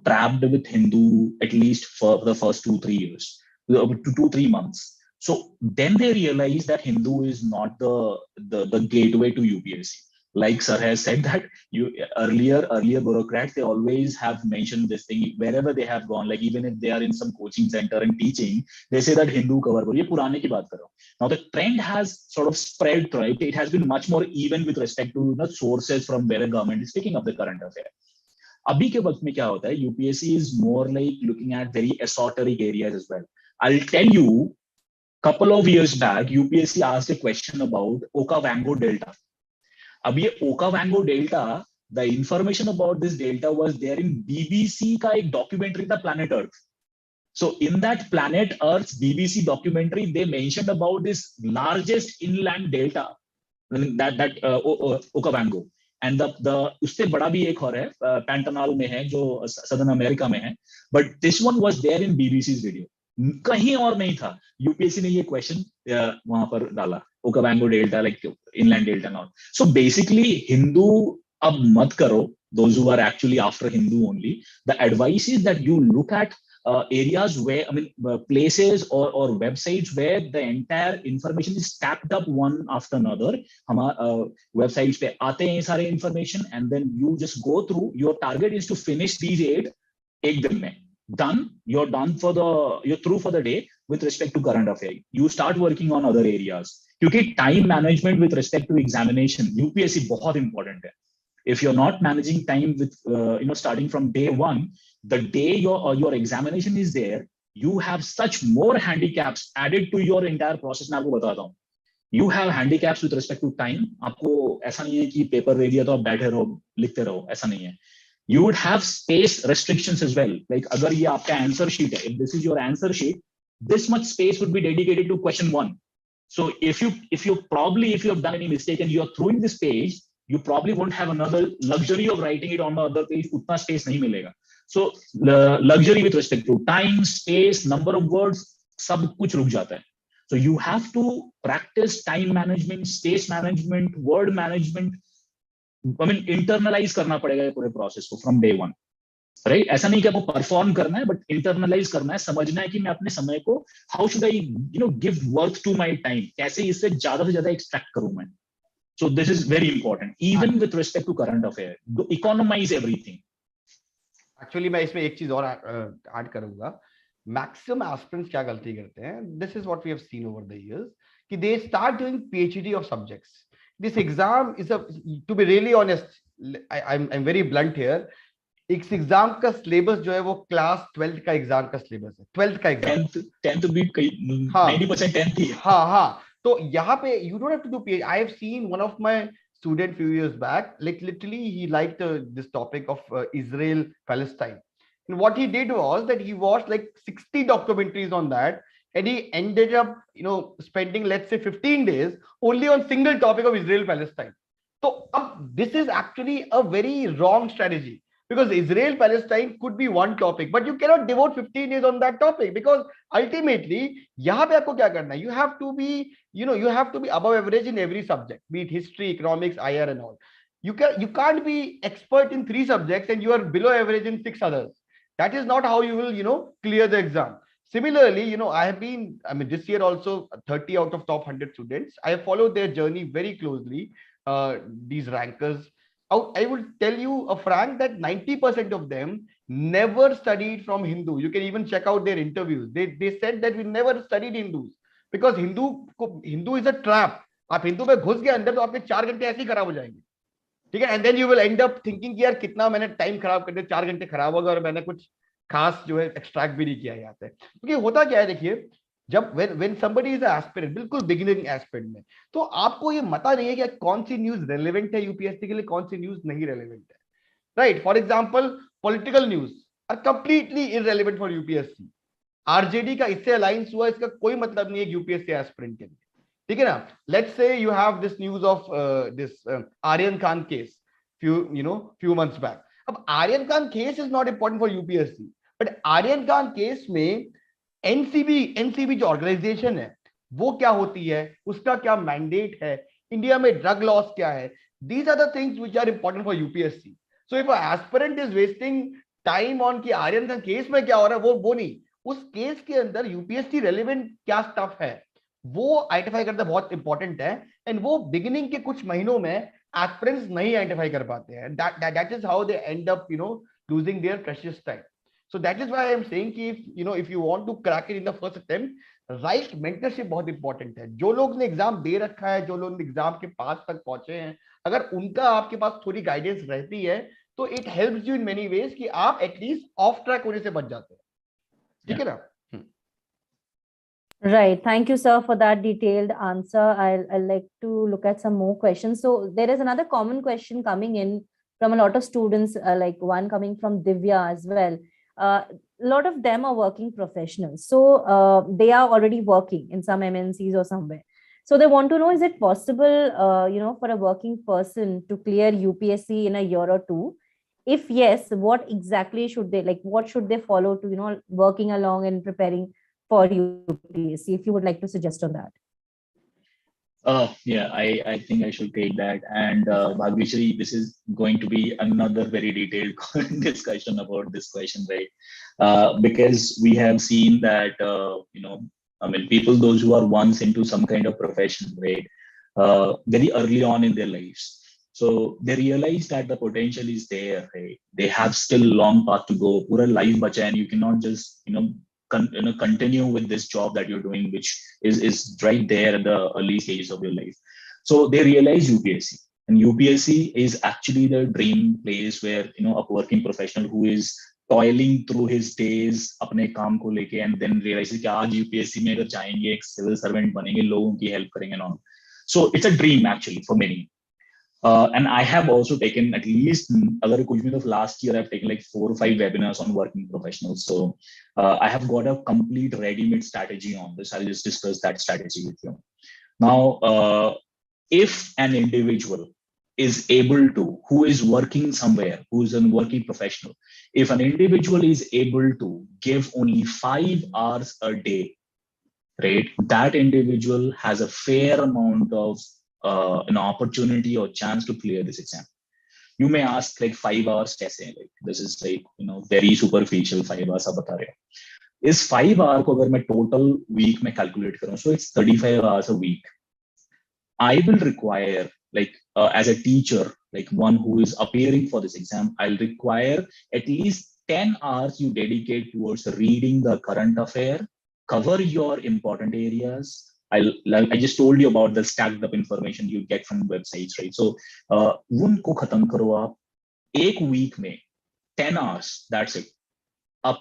trapped with Hindu at least for the first 2-3 years, 2-3 months. So then they realize that Hindu is not the gateway to UPSC. Like Sir has said that earlier bureaucrats, they always have mentioned this thing wherever they have gone, like even if they are in some coaching center and teaching, they say that Hindu cover karo. Ye purane ki baat karo. Now the trend has sort of spread, right? It has been much more even with respect to sources from where the government is picking up the current affair. Abhi ke waqt mein kya hota hai? UPSC is more like looking at very esoteric areas as well. I'll tell you, couple of years back, UPSC asked a question about Okavango Delta. अब ये Okavango delta, the information about this delta was there in BBC का एक documentary था Planet Earth. So in that Planet Earth BBC documentary, they mentioned about this largest inland delta, that Okavango. And the उससे बड़ा भी एक और है, पैंटानाल में है, जो सदर्न अमेरिका में है. But this one was there in BBC's video. कहीं और नहीं था. यूपीएससी ने ये क्वेश्चन वहां पर डाला, Okavango delta, like inland delta now. So basically, Hindu अब मत करो. Those who are actually after Hindu only, the advice is that you look at areas where, I mean, places or websites where the entire information is stacked up one after another. हमारे websites पे आते हैं सारे information, and then you just go through. Your target is to finish these 8 एक दिन में. Done, you're through for the day with respect to current affair. You start working on other areas. क्योंकि time management with respect to examination, UPSC बहुत important है. If you're not managing time with starting from day one, the day your examination is there, you have such more handicaps added to your entire process. मैं आपको बताता हूँ. You have handicaps with respect to time. आपको ऐसा नहीं है कि paper दे दिया तो आप बैठे रहो लिखते रहो, ऐसा नहीं है. You would have space restrictions as well. Like अगर ये आपका answer sheet है, if this is your answer sheet, this much space would be dedicated to question 1. So if you have done any mistake and you are throwing this page, you probably won't have another luxury of writing it on the other page. उतना space नहीं मिलेगा. So the luxury with respect to time, space, number of words, सब कुछ रुक जाता है. So you have to practice time management, space management, word management. I mean, internalize करना पड़ेगा ये पूरे प्रोसेस को from day one, right? ऐसा नहीं कि आपको परफॉर्म करना है, but internalize करना है, समझना है कि मैं अपने समय को how should I give worth to my time, कैसे इससे ज्यादा से ज्यादा extract करूं मैं. So this is very important, even with respect to current affair. Economize everything. Actually, मैं इसमें एक चीज और ऐड करूंगा. Maximum aspirants क्या गलती करते हैं? This is what we have seen over the years, कि they start doing PhD of subjects. This exam is to be really honest, I'm very blunt here. इस एग्जाम का सिलेबस जो है वो क्लास 12th का एग्जाम का syllabus है. 12th का एग्जाम 10th भी 90% 10th ही है. हाँ. तो यहाँ पे you don't have to do PhD. I have seen one of my student few years back, like literally he liked this topic of Israel Palestine, and what he did was that he watched like 60 documentaries on that, and he ended up spending, let's say, 15 days only on single topic of Israel Palestine. So this is actually a very wrong strategy, because Israel Palestine could be one topic, but you cannot devote 15 days on that topic, because ultimately यहाँ पे आपको क्या करना है? You have to be above average in every subject, be it history, economics, IR and all. You can't be expert in 3 subjects and you are below average in 6 others. That is not how you will clear the exam. Similarly, this year also 30 out of top 100 students, I have followed their journey very closely, these rankers. I will tell you a frank that 90% of them never studied from Hindu. You can even check out their interviews. They said that we never studied Hindus, because Hindu is a trap. आप हिंदू में घुस गए अंदर तो आपके 4 घंटे ऐसे ही खराब हो जाएंगे. ठीक है, and then you will end up thinking कि यार कितना मैंने टाइम खराब कर दिया, 4 घंटे खराब हो गए और मैंने कुछ खास जो है एक्सट्रैक्ट भी नहीं किया यहाँ से। क्योंकि होता क्या है, देखिए, जब when somebody is एस्पिरेंट, बिल्कुल बिगिनिंग एस्पिरेंट में, तो आपको ये पता नहीं है कि कौन सी न्यूज रेलेवेंट है यूपीएससी के लिए, कौन सी न्यूज नहीं रेलेवेंट है, right? For example, political news are completely irrelevant for UPSC. RJD का इससे अलायंस हुआ, इसका कोई मतलब नहीं है यूपीएससी एस्पिरेंट के लिए, ठीक है ना? Let's say you have this news of this Aryan Khan case few months back. अब Aryan Khan case is not important for UPSC, but Aryan Khan case में एनसीबी जो ऑर्गेनाइजेशन है वो क्या होती है, उसका क्या मैंडेट है, इंडिया में ड्रग लॉस क्या है, these are the things which are important for UPSC. So if aspirant is wasting time on कि आर्यन खान केस में क्या हो रहा है, वो नहीं, उस केस के अंदर यूपीएससी रेलेवेंट क्या स्टफ है वो आइडेंटिफाई करना बहुत इंपॉर्टेंट है. एंड वो बिगिनिंग के कुछ महीनों में एस्पिरेंट्स नहीं आइडेंटिफाई कर पाते हैं. That is how they and up losing their precious time. So that is why I am saying कि if you want to crack it in the first attempt, right mentorship बहुत important है. जो लोग ने exam दे रखा है, जो लोग एग्जाम के पास तक पहुंचे हैं, अगर उनका आपके पास थोड़ी गाइडेंस रहती है तो it helps you in many ways कि आप एटलीस्ट ऑफ ट्रैक होने से बच जाते हैं. ठीक है ना? Right. Thank you, sir, for that detailed answer. I'll like to look at some more questions. So there is another common question coming in from a lot of students, like one coming from Divya as well. A lot of them are working professionals. So they are already working in some MNCs or somewhere. So they want to know, is it possible, for a working person to clear UPSC in a year or two? If yes, what exactly should they, like, what should they follow to, working along and preparing for UPSC, if you would like to suggest on that? Yeah, I think I should take that. And Bhagwishri, this is going to be another very detailed discussion about this question, right? Because we have seen that, I mean, people, those who are once into some kind of profession, right, very early on in their lives. So they realize that the potential is there, right? They have still a long path to go. Pura life bacha, and you cannot just, continue with this job that you're doing, which is right there at the early stages of your life. So they realize UPSC, and UPSC is actually the dream place where a working professional who is toiling through his days अपने काम को लेके, and then realizes कि आज UPSC में अगर जाएंगे एक civil servant बनेंगे, लोगों की help करेंगे ना. So it's a dream actually for many. And I have also taken at least, of last year, I've taken like 4 or 5 webinars on working professionals. So I have got a complete ready-made strategy on this. I'll just discuss that strategy with you. Now, if an individual is able to, who is working somewhere, who is a working professional, if an individual is able to give only 5 hours a day, right, that individual has a fair amount of an opportunity or chance to clear this exam. You may ask, like, 5 hours kaise? Like, this is like, very superficial. 5 hours आप बता रहे हो. इस 5 hour को अगर मैं total week में calculate करूं, so it's 35 hours a week. I will require, like, as a teacher, like one who is appearing for this exam, I'll require at least 10 hours you dedicate towards reading the current affair, cover your important areas. I just told you about the stacked up information you get from websites, right? So, उनको खत्म करो आप एक week में 10 hours. That's it. I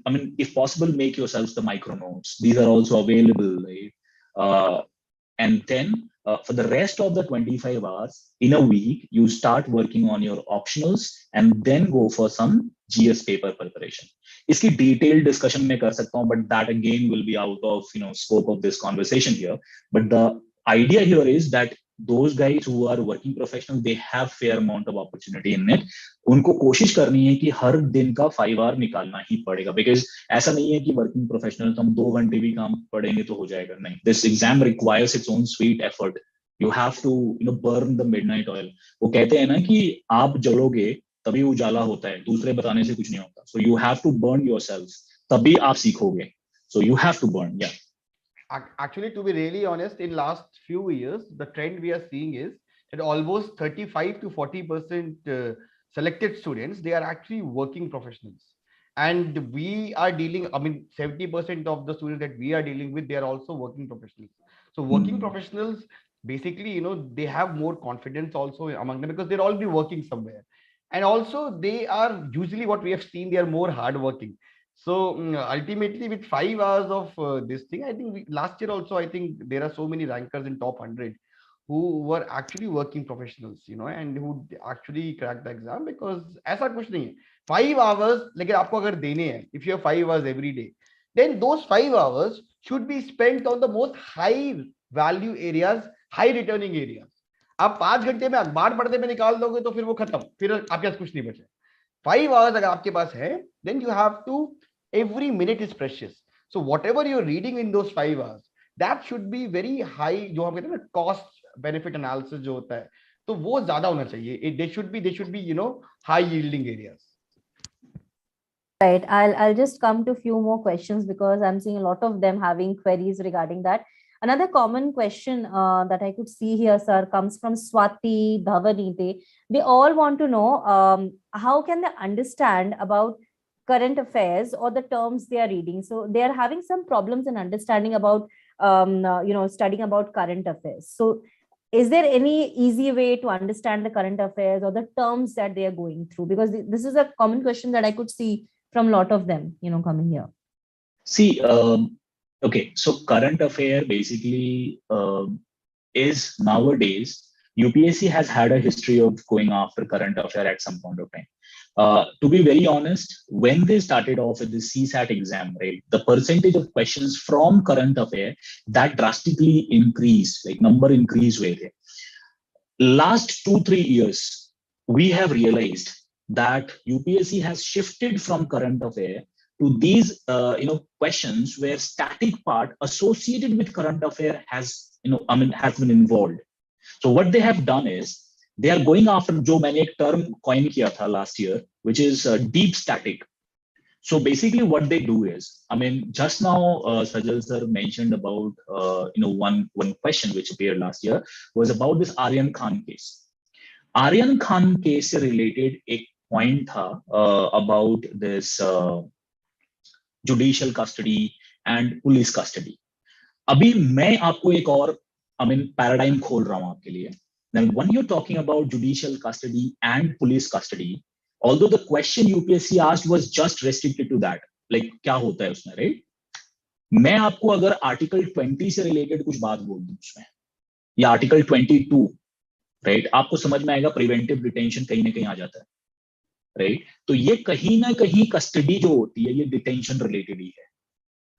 mean, if possible, make yourselves the micro notes. These are also available, right? And then for the rest of the 25 hours in a week, you start working on your optionals and then go for some GS paper preparation. इसकी detailed discussion में कर सकता हूँ, but that again will be out of scope of this conversation here. But the idea here is that those guys who are working professionals, they have fair amount of opportunity in it. उनको कोशिश करनी है कि हर दिन का 5 hour निकालना ही पड़ेगा, because ऐसा नहीं है कि वर्किंग प्रोफेशनल हम 2 घंटे भी काम पढ़ेंगे तो हो जाएगा. नहीं, this exam requires its own sweat effort. You have to burn the midnight oil. वो कहते हैं ना कि आप जलोगे तभी उजाला होता है, दूसरे बताने से कुछ नहीं होता. So you have to burn yourself, तभी आप सीखोगे. So you have to burn. या Actually, to be really honest, in last few years, the trend we are seeing is that almost 35 to 40% selected students, they are actually working professionals. And we are dealing, I mean, 70% of the students that we are dealing with, they are also working professionals. So working professionals basically, they have more confidence also among them because they're already working somewhere. And also they are usually, what we have seen, they are more hardworking. So ultimately with 5 hours of this thing, I think last year also, I think there are so many rankers in top 100 who were actually working professionals, and who actually cracked the exam, because ऐसा कुछ नहीं है 5 hours, लेकिन आपको अगर देने हैं, if you have 5 hours every day, then those 5 hours should be spent on the most high value areas, high returning areas. आप 5 घंटे में अखबार पढ़ने में निकाल दोगे तो फिर वो खत्म, फिर आपके पास कुछ नहीं बचे. 5 hours अगर आपके पास है, then you have to, every minute is precious. So whatever you're reading in those 5 hours, that should be very high. जो हम कहते हैं ना cost benefit analysis जो होता है, तो वो ज्यादा होना चाहिए. They should be high yielding areas. Right. I'll just come to a few more questions because I'm seeing a lot of them having queries regarding that. Another common question that I could see here, sir, comes from Swati, Dhavanite. They all want to know how can they understand about current affairs or the terms they are reading. So they are having some problems in understanding about, studying about current affairs. So is there any easy way to understand the current affairs or the terms that they are going through? Because this is a common question that I could see from a lot of them, coming here. See, okay, so current affair basically is nowadays, UPSC has had a history of going after current affair at some point of time. To be very honest, when they started off with the CSAT exam, right, the percentage of questions from current affair that drastically increased, like number increased way there. Last 2-3 years, we have realized that UPSC has shifted from current affair to these questions where static part associated with current affair has been involved. So what they have done is they are going after जो मैंने एक term coin किया था last year, which is deep static. So basically what they do is, just now Sajal sir mentioned about one question which appeared last year was about this Aryan Khan case. Aryan Khan case से related एक point था about this judicial custody and police custody. अभी मैं आपको एक और paradigm खोल रहा हूँ आपके लिए. Now, when you're talking about judicial custody and police custody, although the question UPSC asked was just restricted to that, like क्या होता है उसमें, right? मैं आपको अगर आर्टिकल 20 से रिलेटेड कुछ बात बोल दूं उसमें, या आर्टिकल 22, राइट, आपको समझ में आएगा प्रिवेंटिव डिटेंशन कहीं ना कहीं आ जाता है, राइट? तो ये कहीं ना कहीं कस्टडी जो होती है ये डिटेंशन रिलेटेड ही है,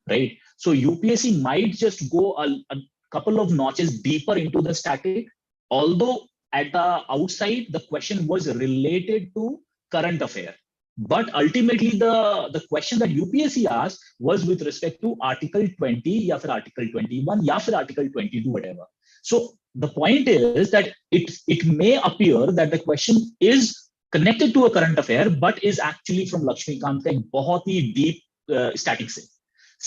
right? So UPSC might just go a couple of notches deeper into the static, although at the outside the question was related to current affair, but ultimately the question that UPSC asked was with respect to article 20 या फिर article 21 या फिर article 22, whatever. So the point is that it may appear that the question is connected to a current affair but is actually from Lakshmikant का एक बहुत ही deep static से.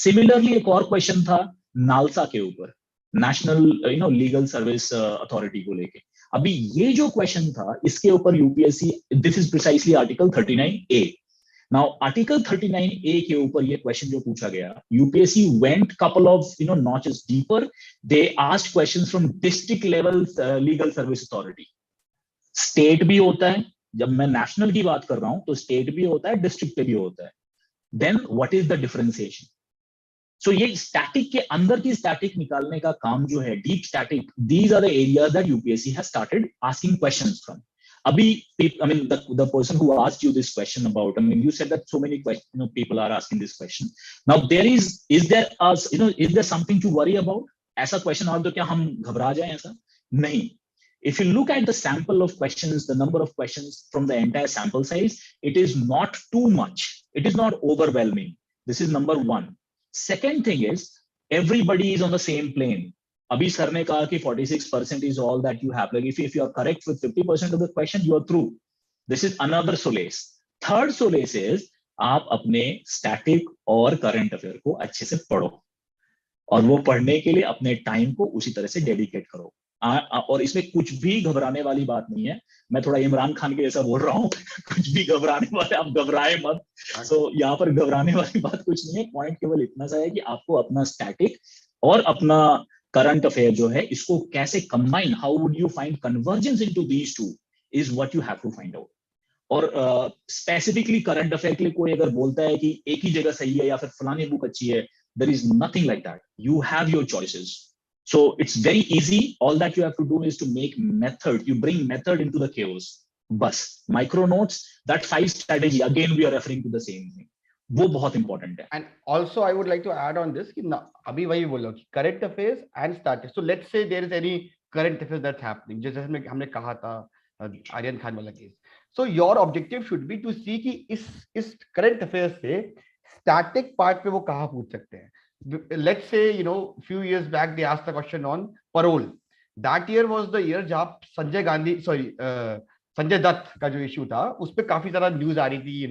Similarly एक और question था नालसा के ऊपर, नेशनल लीगल सर्विस अथॉरिटी को लेके. अभी ये जो क्वेश्चन था इसके ऊपर UPSC, this is precisely article 39A. Now article 39A के ऊपर ये क्वेश्चन जो पूछा गया, UPSC went couple of notches deeper. They asked questions from district level legal service authority. State भी होता है, जब मैं नेशनल की बात कर रहा हूं तो स्टेट भी होता है, डिस्ट्रिक्ट पे भी होता है. Then what is the differentiation? So ये static के अंदर की static निकालने का काम जो है, deep static, these are the areas that UPSC has started asking questions from. अभी, the person who asked you this question about, you said that so many questions, people are asking this question. Now is there something to worry about? ऐसा question और तो क्या हम घबरा जाएं ऐसा? नहीं. If you look at the sample of questions, the number of questions from the entire sample size, it is not too much. It is not overwhelming. This is number one. Second thing is, everybody is on the same plane. Abhi sir ne kaha ki 46% is all that you have. Like if you are correct with 50% of the question, you are through. This is another solace. Third solace is, आप अपने static और current affair को अच्छे से पढ़ो, और वो पढ़ने के लिए अपने टाइम को उसी तरह से डेडिकेट करो. और इसमें कुछ भी घबराने वाली बात नहीं है. मैं थोड़ा इमरान खान के जैसा बोल रहा हूँ, कुछ भी घबराने वाले, आप घबराए मत. सो यहाँ पर घबराने वाली बात कुछ नहीं है. पॉइंट केवल इतना सा है कि आपको अपना स्टैटिक और अपना करंट अफेयर जो है इसको कैसे combine, how would you find convergence into these two, is what you have to find out. और स्पेसिफिकली करंट अफेयर के लिए कोई अगर बोलता है कि एक ही जगह सही है या फिर फलानी बुक अच्छी है, there is nothing like that. You have your choices. So it's very easy. All that you have to do is to make method. You bring method into the chaos. Bus micro notes. That 5 strategy. Again, we are referring to the same thing. वो बहुत important है. And also, I would like to add on this कि अभी वही बोलो कि current affairs and statistics. So let's say there is any current affairs that's happening. जैसे हमने कहा था आर्यन खान वाला case. So your objective should be to see कि इस current affairs से static part पे वो कहाँ पूछ सकते हैं. Let's say, few years back they asked the question on parole. That year was the year जहाँ संजय दत्त का जो इशू था उस पे काफी सारा न्यूज आ रही थी.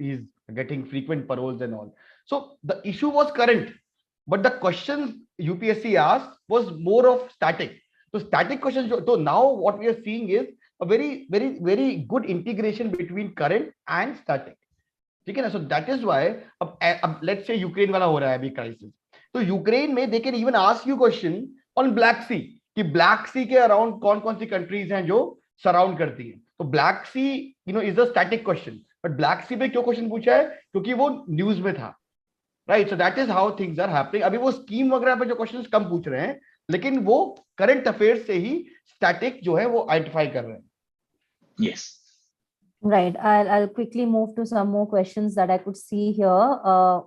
he's getting frequent paroles and all. So the issue was current, but the questions UPSC asked was more of static. So static questions. So now what we are seeing is a very very very good integration between current and static. ठीक है ना. So that is why अब let's say Ukraine वाला हो रहा है अभी crisis, तो यूक्रेन में they can even ask you question on Black Sea कि Black Sea के अराउंड कौन कौन सी कंट्रीज हैं जो सराउंड करती हैं. तो Black Sea is a static question, but Black Sea पे क्यों क्वेश्चन पूछा है, क्योंकि वो न्यूज में था, right. So that is how things are happening. अभी वो स्कीम वगैरह पे जो क्वेश्चंस कम पूछ रहे हैं, लेकिन वो करंट अफेयर्स से ही स्टैटिक जो है वो आइडेंटिफाई कर रहे हैं. Yes. Right. I'll quickly move to some more questions that I could see here.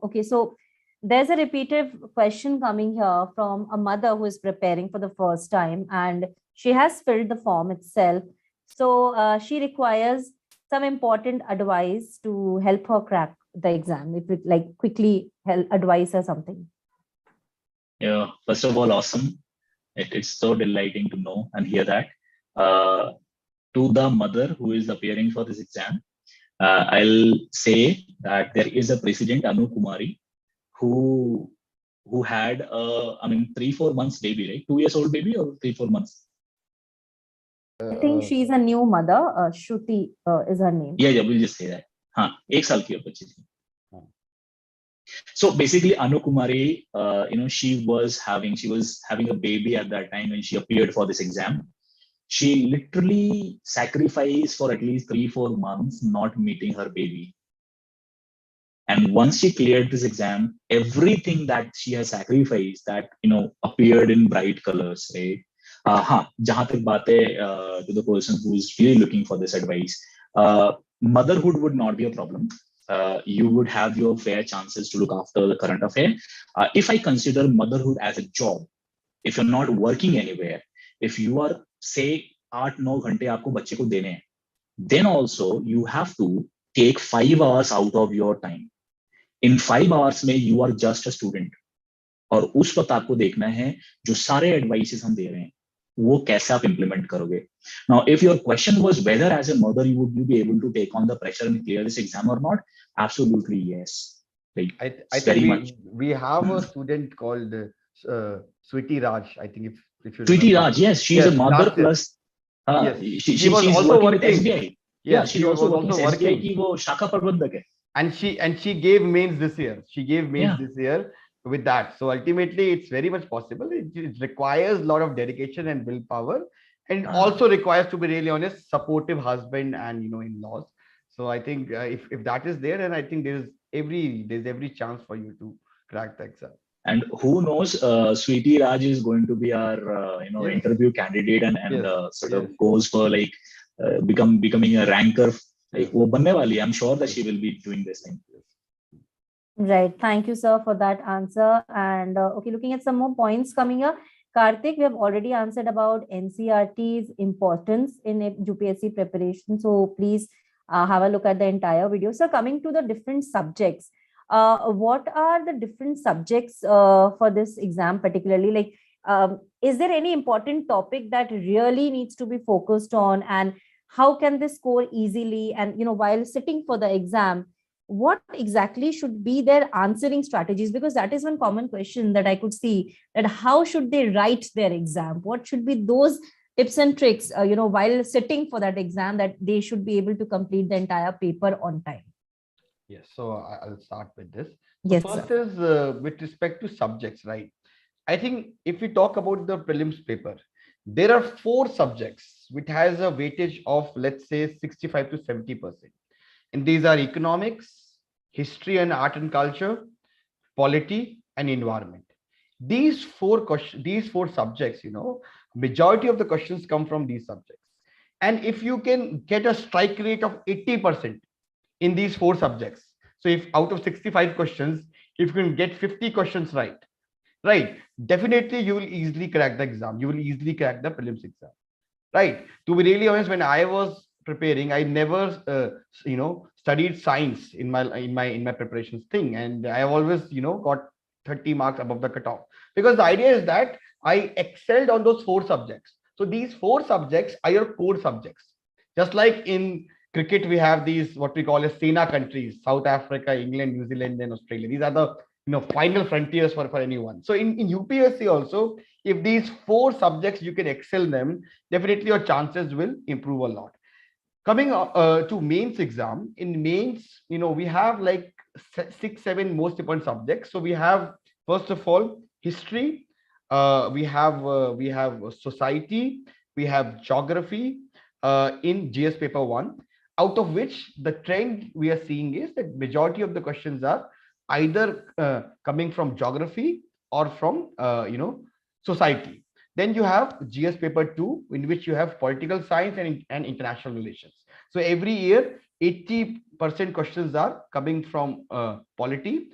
Okay, so there's a repeated question coming here from a mother who is preparing for the first time, and she has filled the form itself. So she requires some important advice to help her crack the exam. If it like quickly help advise her something. Yeah. First of all, awesome. It's so delighting to know and hear that. To the mother who is appearing for this exam, I'll say that there is a president, Anu Kumari, who had 3-4 months baby, right? 2 years old baby or 3-4 months. I think she's a new mother. Shruti is her name. Yeah, we'll just say that. हाँ, 1 साल की बच्ची थी. So basically, Anu Kumari, she was having a baby at that time when she appeared for this exam. She literally sacrificed for at least 3-4 months not meeting her baby. And once she cleared this exam, everything that she has sacrificed that appeared in bright colors, right? Jahan tak baat hai to the person who is really looking for this advice, motherhood would not be a problem. You would have your fair chances to look after the current affair. If I consider motherhood as a job, if you're not working anywhere, if you are say 8-9 घंटे आपको बच्चे को देने हैं, then also you have to take 5 hours out of your time. In 5 hours में you are just a student, और उस वक्त आपको देखना है जो सारे एडवाइसेस हम दे रहे हैं वो कैसे आप implement करोगे. Now if your question was whether as a mother you would be able to take on the pressure and clear this exam or not, absolutely yes. Like, I think we have a student called Sweetie Raj. I think if you Sweetie remember. Raj, yes, she's a mother plus. Yes. She was she's also working with working. SBI. Yeah, she's also working with SBI की वो शाखा प्रबंधक है. And she gave mains this year. She gave mains this year with that. So ultimately, it's very much possible. It requires a lot of dedication and willpower, and also requires, to be really honest, supportive husband and in-laws. So I think if that is there, then I think there's every chance for you to crack the exam. And who knows, Sweetie Raj is going to be our interview candidate and sort of goes for like becoming a ranker. Like वो बनने वाली है. I'm sure that she will be doing this thing. Right. Thank you, sir, for that answer. And okay, looking at some more points coming up. Karthik, we have already answered about NCERT's importance in UPSC preparation. So please have a look at the entire video. So coming to the different subjects, what are the different subjects for this exam particularly? Like, is there any important topic that really needs to be focused on, and how can they score easily? And while sitting for the exam, what exactly should be their answering strategies? Because that is one common question that I could see, that how should they write their exam? What should be those tips and tricks, while sitting for that exam, that they should be able to complete the entire paper on time? Yes, so I'll start with this. Yes, first sir. is with respect to subjects, right? I think if we talk about the prelims paper, there are 4 subjects which has a weightage of, let's say, 65 to 70%. And these are economics, history and art and culture, polity, and environment. These four subjects, majority of the questions come from these subjects. And if you can get a strike rate of 80% in these 4 subjects, so if out of 65 questions, if you can get 50 questions right, definitely you will easily crack the exam. You will easily crack the prelims exam, right? To be really honest, when I was preparing, I never studied science in my preparations thing, and I have always got 30 marks above the cutoff, because the idea is that I excelled on those 4 subjects. So these 4 subjects are your core subjects. Just like in cricket, we have these what we call as Sena countries: South Africa, England, New Zealand, and Australia. These are the final frontiers for anyone. So in UPSC also, if these 4 subjects you can excel them, definitely your chances will improve a lot. Coming to mains exam, in mains, we have like 6-7 most important subjects. So we have, first of all, history, we have society, we have geography in GS paper 1, out of which the trend we are seeing is that majority of the questions are either coming from geography or from society. Then you have GS paper 2, in which you have political science and international relations. So every year, 80% questions are coming from polity,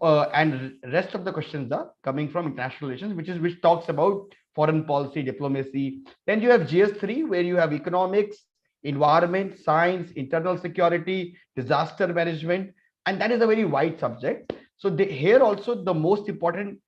and rest of the questions are coming from international relations, which talks about foreign policy, diplomacy. Then you have GS3, where you have economics, environment, science, internal security, disaster management, and that is a very wide subject. So here also the most important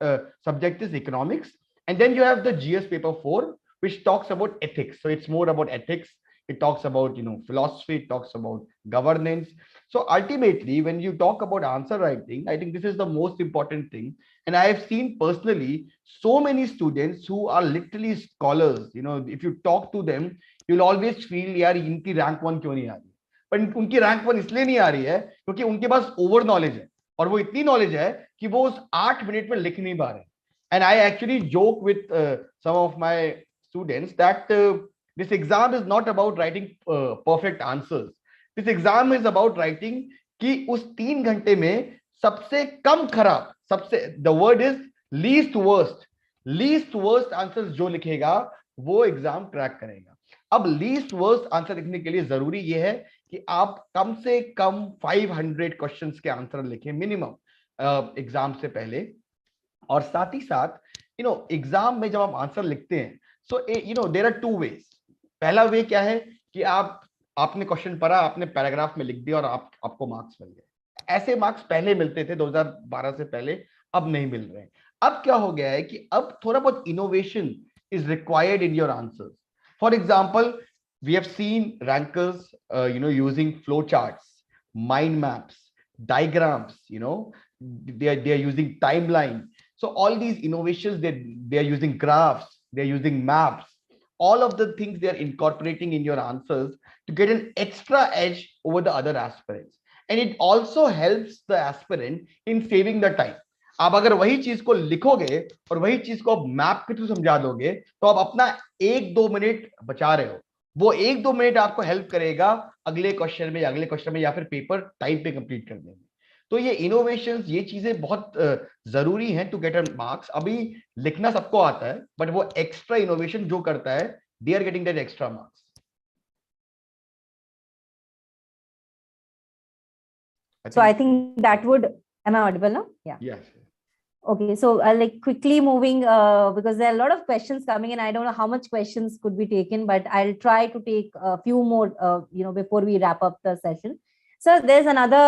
subject is economics. And then you have the GS paper 4, which talks about ethics. So it's more about ethics. It talks about philosophy, it talks about governance. So ultimately, when you talk about answer writing, I think this is the most important thing. And I have seen personally so many students who are literally scholars. If you talk to them, you'll always feel, yaar, inki rank 1 क्यों नहीं आ रही? But उनकी rank 1 इसलिए नहीं आ रही है क्योंकि उनके पास ओवर नॉलेज है, और वो इतनी नॉलेज है कि वो उस 8 मिनट में लिख नहीं पा रहे. And I actually joke with some of my students that this exam is not about writing perfect answers. This exam is about writing कि उस 3 घंटे में सबसे कम खराब, the word is least worst answers जो लिखेगा वो एग्जाम क्रैक करेगा. अब लीस्ट वर्स्ट आंसर लिखने के लिए जरूरी ये है कि आप कम से कम 500 क्वेश्चंस के आंसर लिखें मिनिमम एग्जाम से पहले. और साथ ही साथ एग्जाम में जब आप आंसर लिखते हैं, सो देयर आर 2 वेज. पहला वे क्या है कि आपने क्वेश्चन पढ़ा, आपने पैराग्राफ में लिख दिया और आपको मार्क्स मिल गए. ऐसे मार्क्स पहले मिलते थे 2012 से पहले, अब नहीं मिल रहे. अब क्या हो गया है कि अब थोड़ा बहुत innovation is required in your answers. For example, we have seen rankers using flow charts, mind maps, diagrams. They are using timeline. So all these innovations, they are using graphs, they are using maps. All of the things they are incorporating in your answers to get an extra edge over the other aspirants. And it also helps the aspirant in saving the time. आप अगर वही चीज को लिखोगे और वही चीज को मैप के थ्रू समझा दोगे, तो आप अपना 1-2 मिनट बचा रहे हो. वो 1-2 मिनट आपको हेल्प करेगा अगले क्वेश्चन में या फिर पेपर टाइम पे कंप्लीट करने में. तो ये इनोवेशंस, ये चीजें बहुत जरूरी हैं टू गेट अ मार्क्स. अभी लिखना सबको आता है, बट वो एक्स्ट्रा इनोवेशन जो करता है, they are getting that extra marks. So I think that would, am I audible now? Yeah. Yes. Okay, so like quickly moving, because there are a lot of questions coming in. I don't know how much questions could be taken, but I'll try to take a few more, before we wrap up the session. So there's another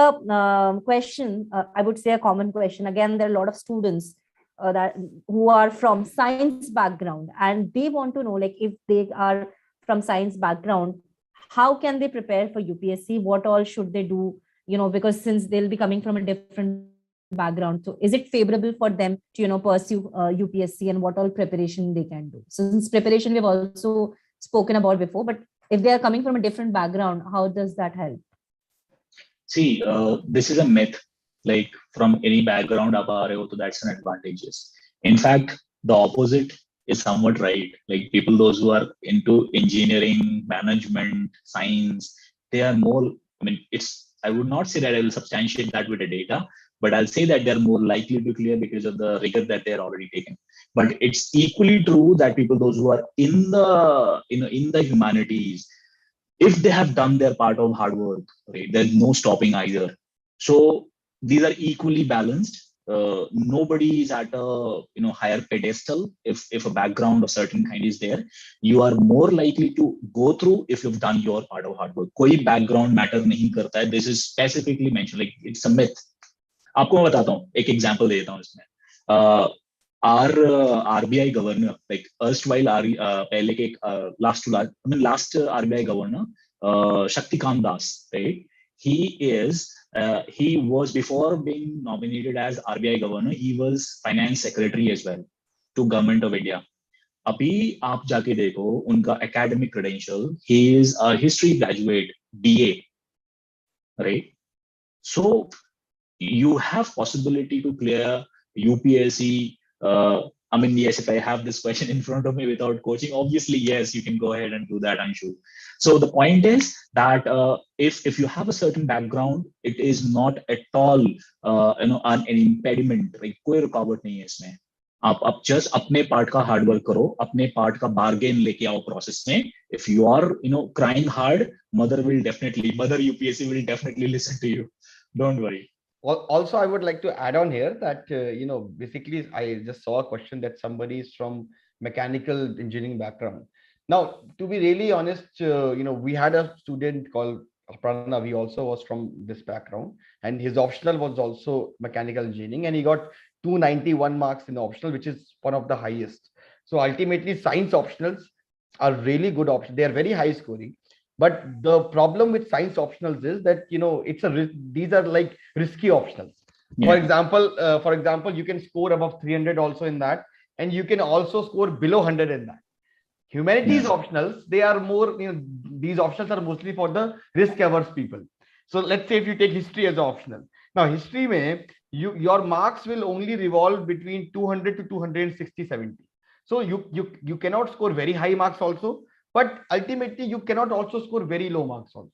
question, I would say a common question. Again, there are a lot of students who are from science background, and they want to know, like, if they are from science background, how can they prepare for UPSC? What all should they do? Because since they'll be coming from a different background, so is it favorable for them to pursue UPSC, and what all preparation they can do? So since preparation we've also spoken about before, but if they are coming from a different background, how does that help? See, this is a myth. Like, from any background, that's an advantage. In fact, the opposite is somewhat right. Like people, those who are into engineering, management, science, they are more, I mean, I would not say that I will substantiate that with the data, but I'll say that they're more likely to clear because of the rigor that they're already taken. But it's equally true that people, those who are in the, in the humanities, if they have done their part of hard work, right, there's no stopping either. So these are equally balanced. Nobody is at a higher pedestal. If a background of certain kind is there, you are more likely to go through if you've done your part of hard work. कोई background matter नहीं करता है. This is specifically mentioned. Like it's a myth. आपको मैं बताता हूँ, एक example देता हूँ इसमें. Our RBI governor, like erstwhile पहले के last RBI governor, Shaktikant Das, right? He was, before being nominated as RBI governor, he was finance secretary as well to government of India. अभी आप जाके देखो उनका academic credential, he is a history graduate, BA, right? So you have possibility to clear UPSC. I mean, yes, if I have this question in front of me without coaching, obviously, yes, you can go ahead and do that, Anshu. So the point is that if you have a certain background, it is not at all an impediment. Like कोई रुकावट नहीं है इसमें. आप just अपने part का hard work करो, अपने part का bargain लेके आओ process में. If you are crying hard, mother UPSC will definitely listen to you. Don't worry. Also, I would like to add on here that, basically, I just saw a question that somebody is from mechanical engineering background. Now, to be really honest, we had a student called Pranav. He also was from this background, and his optional was also mechanical engineering, and he got 291 marks in the optional, which is one of the highest. So ultimately, science optionals are really good options. They are very high scoring. But the problem with science optionals is that these are like risky optionals. Yeah. For example, you can score above 300 also in that, and you can also score below 100 in that. Humanities optionals, they are more, these options are mostly for the risk averse people. So let's say if you take history as optional. Now history mein, your marks will only revolve between 200 to 260, 70. So you cannot score very high marks also. But ultimately, you cannot also score very low marks also.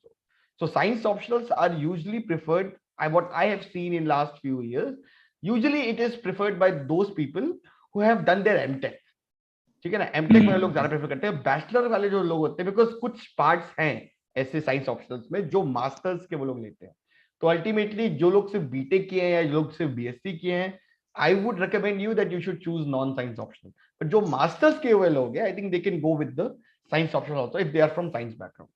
So science optionals are usually preferred. What I have seen in last few years, usually it is preferred by those people who have done their MTech. ठीक है ना, MTech वाले लोग ज्यादा prefer करते हैं. Bachelor वाले जो लोग होते हैं, बिकॉज कुछ पार्ट्स हैं ऐसे साइंस ऑप्शनल्स में जो मास्टर्स के वो लोग लेते हैं. तो अल्टीमेटली जो लोग सिर्फ बीटेक किए हैं या जो लोग सिर्फ बीएससी किए हैं, I would recommend you that you should choose non-science optional. But जो masters के हुए लोग हैं, I think they can go with the science optional also if they are from science background.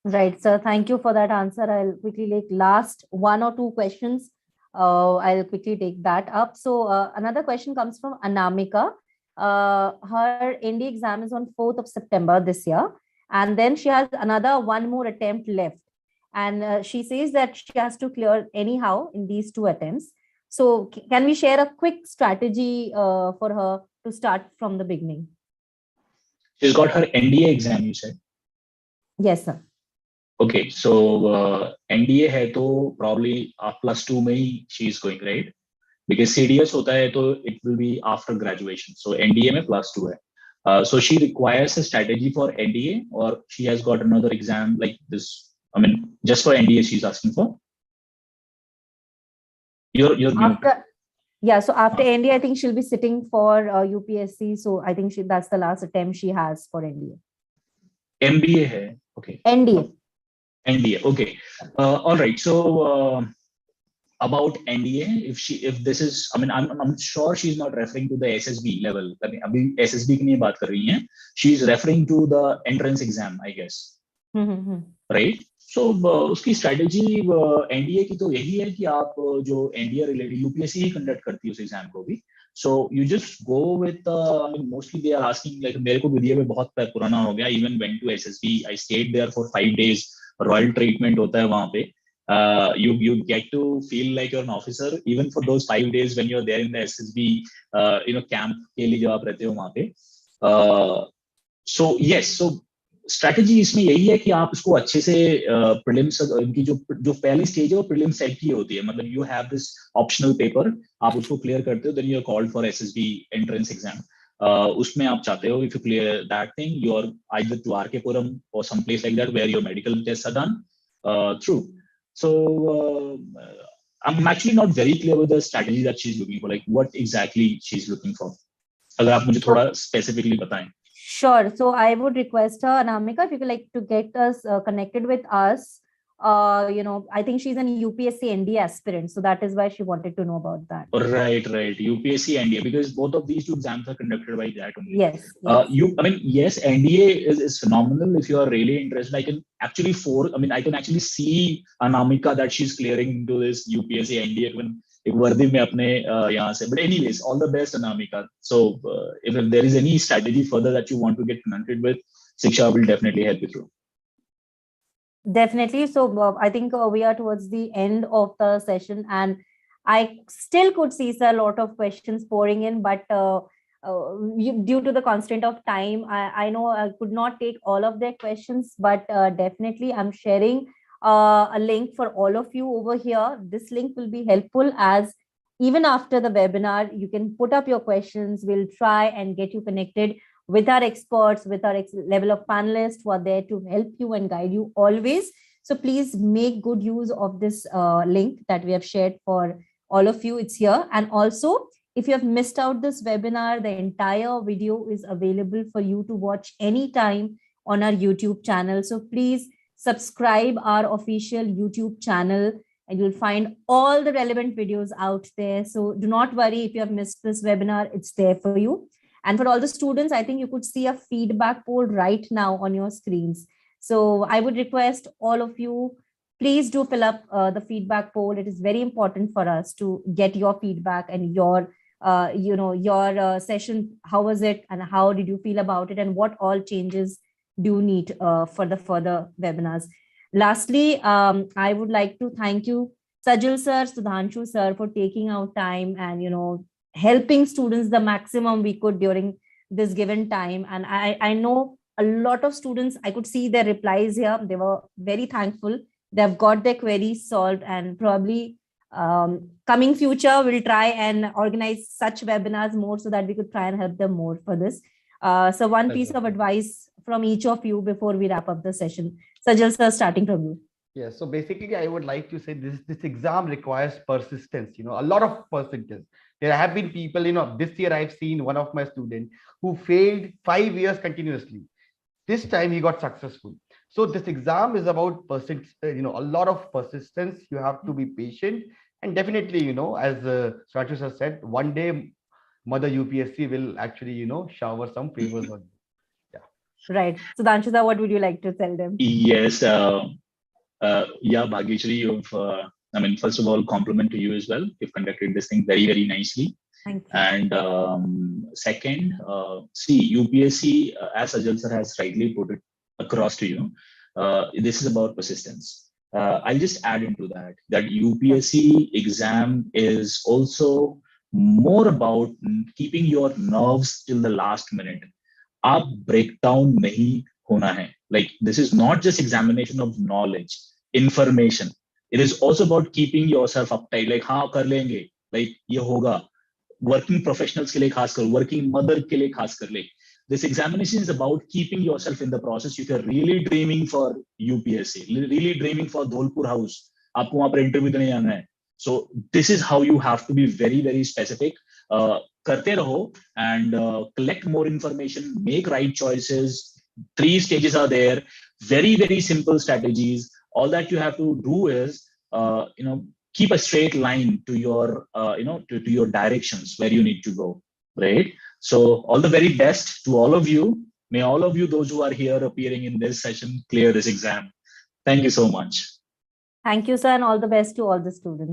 Right, sir. Thank you for that answer. I'll quickly take last one or two questions. I'll quickly take that up. So another question comes from Anamika. Her ND exam is on 4th of September this year. And then she has another one more attempt left. And she says that she has to clear anyhow in these two attempts. So can we share a quick strategy for her to start from the beginning? She's got her NDA exam, you said? Yes, sir. Okay, so NDA hai to probably +2 mein she is going, right? Because CDS hota hai to it will be after graduation. So NDA mein +2 hai. So she requires a strategy for NDA, or she has got another exam like this. I mean, just for NDA she's asking for? You're after, yeah, so after NDA, I think she'll be sitting for UPSC. So I think that's the last attempt she has for NDA. MBA hai, okay. NDA, okay. All right. So about NDA, if this is, I mean, I'm sure she's not referring to the SSB level. I mean, abhi SSB ki nahi baat kar rahi hai. She's referring to the entrance exam, I guess. Right? So उसकी strategy NDA की तो यही है कि आप जो NDA related UPSC ही conduct करती है उस exam को भी. So you just go with I mean, mostly they are asking, like मेरे को भी दिए हुए बहुत पुराना हो गया. Even went to SSB, I stayed there for 5 days. Royal treatment होता है वहाँ पे. You get to feel like you're an officer even for those 5 days when you're there in the SSB camp के लिए जब आप रहते हो वहाँ पे. So yes, so स्ट्रैटेजी इसमें यही है कि आप उसको अच्छे से प्रीलिम्स इनकी जो जो पहली स्टेज है वो प्रीलिम सेट की होती है, मतलब you have this optional paper, आप उसको क्लियर करते हो, then you are called for SSB entrance exam. उसमें आप चाहते हो, if you clear that thing, you are either to R K Puram or some place like that where your medical test are done through. So I'm actually not very clear with the strategy that she's looking for, like what exactly she's looking for. अगर आप मुझे थोड़ा specifically बताएं. Sure. So I would request her, Anamika, if you could like to get us connected with us. I think she's an UPSC NDA aspirant, so that is why she wanted to know about that. Right. UPSC NDA, because both of these two exams are conducted by that only. Yes. Yes, NDA is phenomenal. If you are really interested, I can actually see Anamika that she's clearing into this UPSC NDA when एक वर्दी में अपने यहाँ से. But anyways, all the best, Anamika. So if there is any strategy further that you want to get connected with, Shiksha will definitely help you through. Definitely. So I think we are towards the end of the session, and I still could see a lot of questions pouring in, but due to the constraint of time, I know I could not take all of their questions, but definitely I'm sharing a link for all of you over here. This link will be helpful, as even after the webinar, you can put up your questions. We'll try and get you connected with our experts, with our level of panelists who are there to help you and guide you always. So please make good use of this link that we have shared for all of you. It's here. And also, if you have missed out this webinar, the entire video is available for you to watch anytime on our YouTube channel. So please subscribe our official YouTube channel, and you'll find all the relevant videos out there. So do not worry if you have missed this webinar, it's there for you. And for all the students, I think you could see a feedback poll right now on your screens. So I would request all of you, please do fill up the feedback poll. It is very important for us to get your feedback and your session. How was it and how did you feel about it, and what all changes do you need for the further webinars? Lastly, I would like to thank you, Sajal sir, Sudhanshu sir, for taking out time and, helping students the maximum we could during this given time. And I know a lot of students, I could see their replies here. They were very thankful. They've got their queries solved, and probably coming future, we'll try and organize such webinars more so that we could try and help them more for this. So one piece of advice from each of you before we wrap up the session. Sajal sir, starting from you. Yeah, so basically I would like to say this exam requires persistence, a lot of persistence. There have been people, this year I've seen one of my students who failed 5 years continuously. This time he got successful. So this exam is about persistence, a lot of persistence. You have to be patient, and definitely, as Sratu has said, one day Mother UPSC will actually, shower some favors on you. Yeah. Right. So Danshuda, what would you like to tell them? Yes. Bhagyashri, first of all, compliment to you as well. You've conducted this thing very, very nicely. Thank you. And second, see, UPSC, as Ajal sir has rightly put it across to you, this is about persistence. I'll just add into that UPSC exam is also more about keeping your nerves till the last minute. Aap breakdown nahi hona hai. Like, this is not just examination of knowledge, information. It is also about keeping yourself uptight. Like, हाँ कर लेंगे, like ये होगा. Working professionals के लिए खास कर, working mother के लिए खास कर ले. This examination is about keeping yourself in the process. If you're really dreaming for UPSC, really dreaming for Dholpur House, आपको वहाँ पर interview देने जाना है. So this is how you have to be very, very specific. करते रहो and collect more information, make right choices. 3 stages are there, very, very simple strategies. All that you have to do is, keep a straight line to your, to your directions where you need to go, right? So all the very best to all of you. May all of you, those who are here appearing in this session, clear this exam. Thank you so much. Thank you, sir, and all the best to all the students.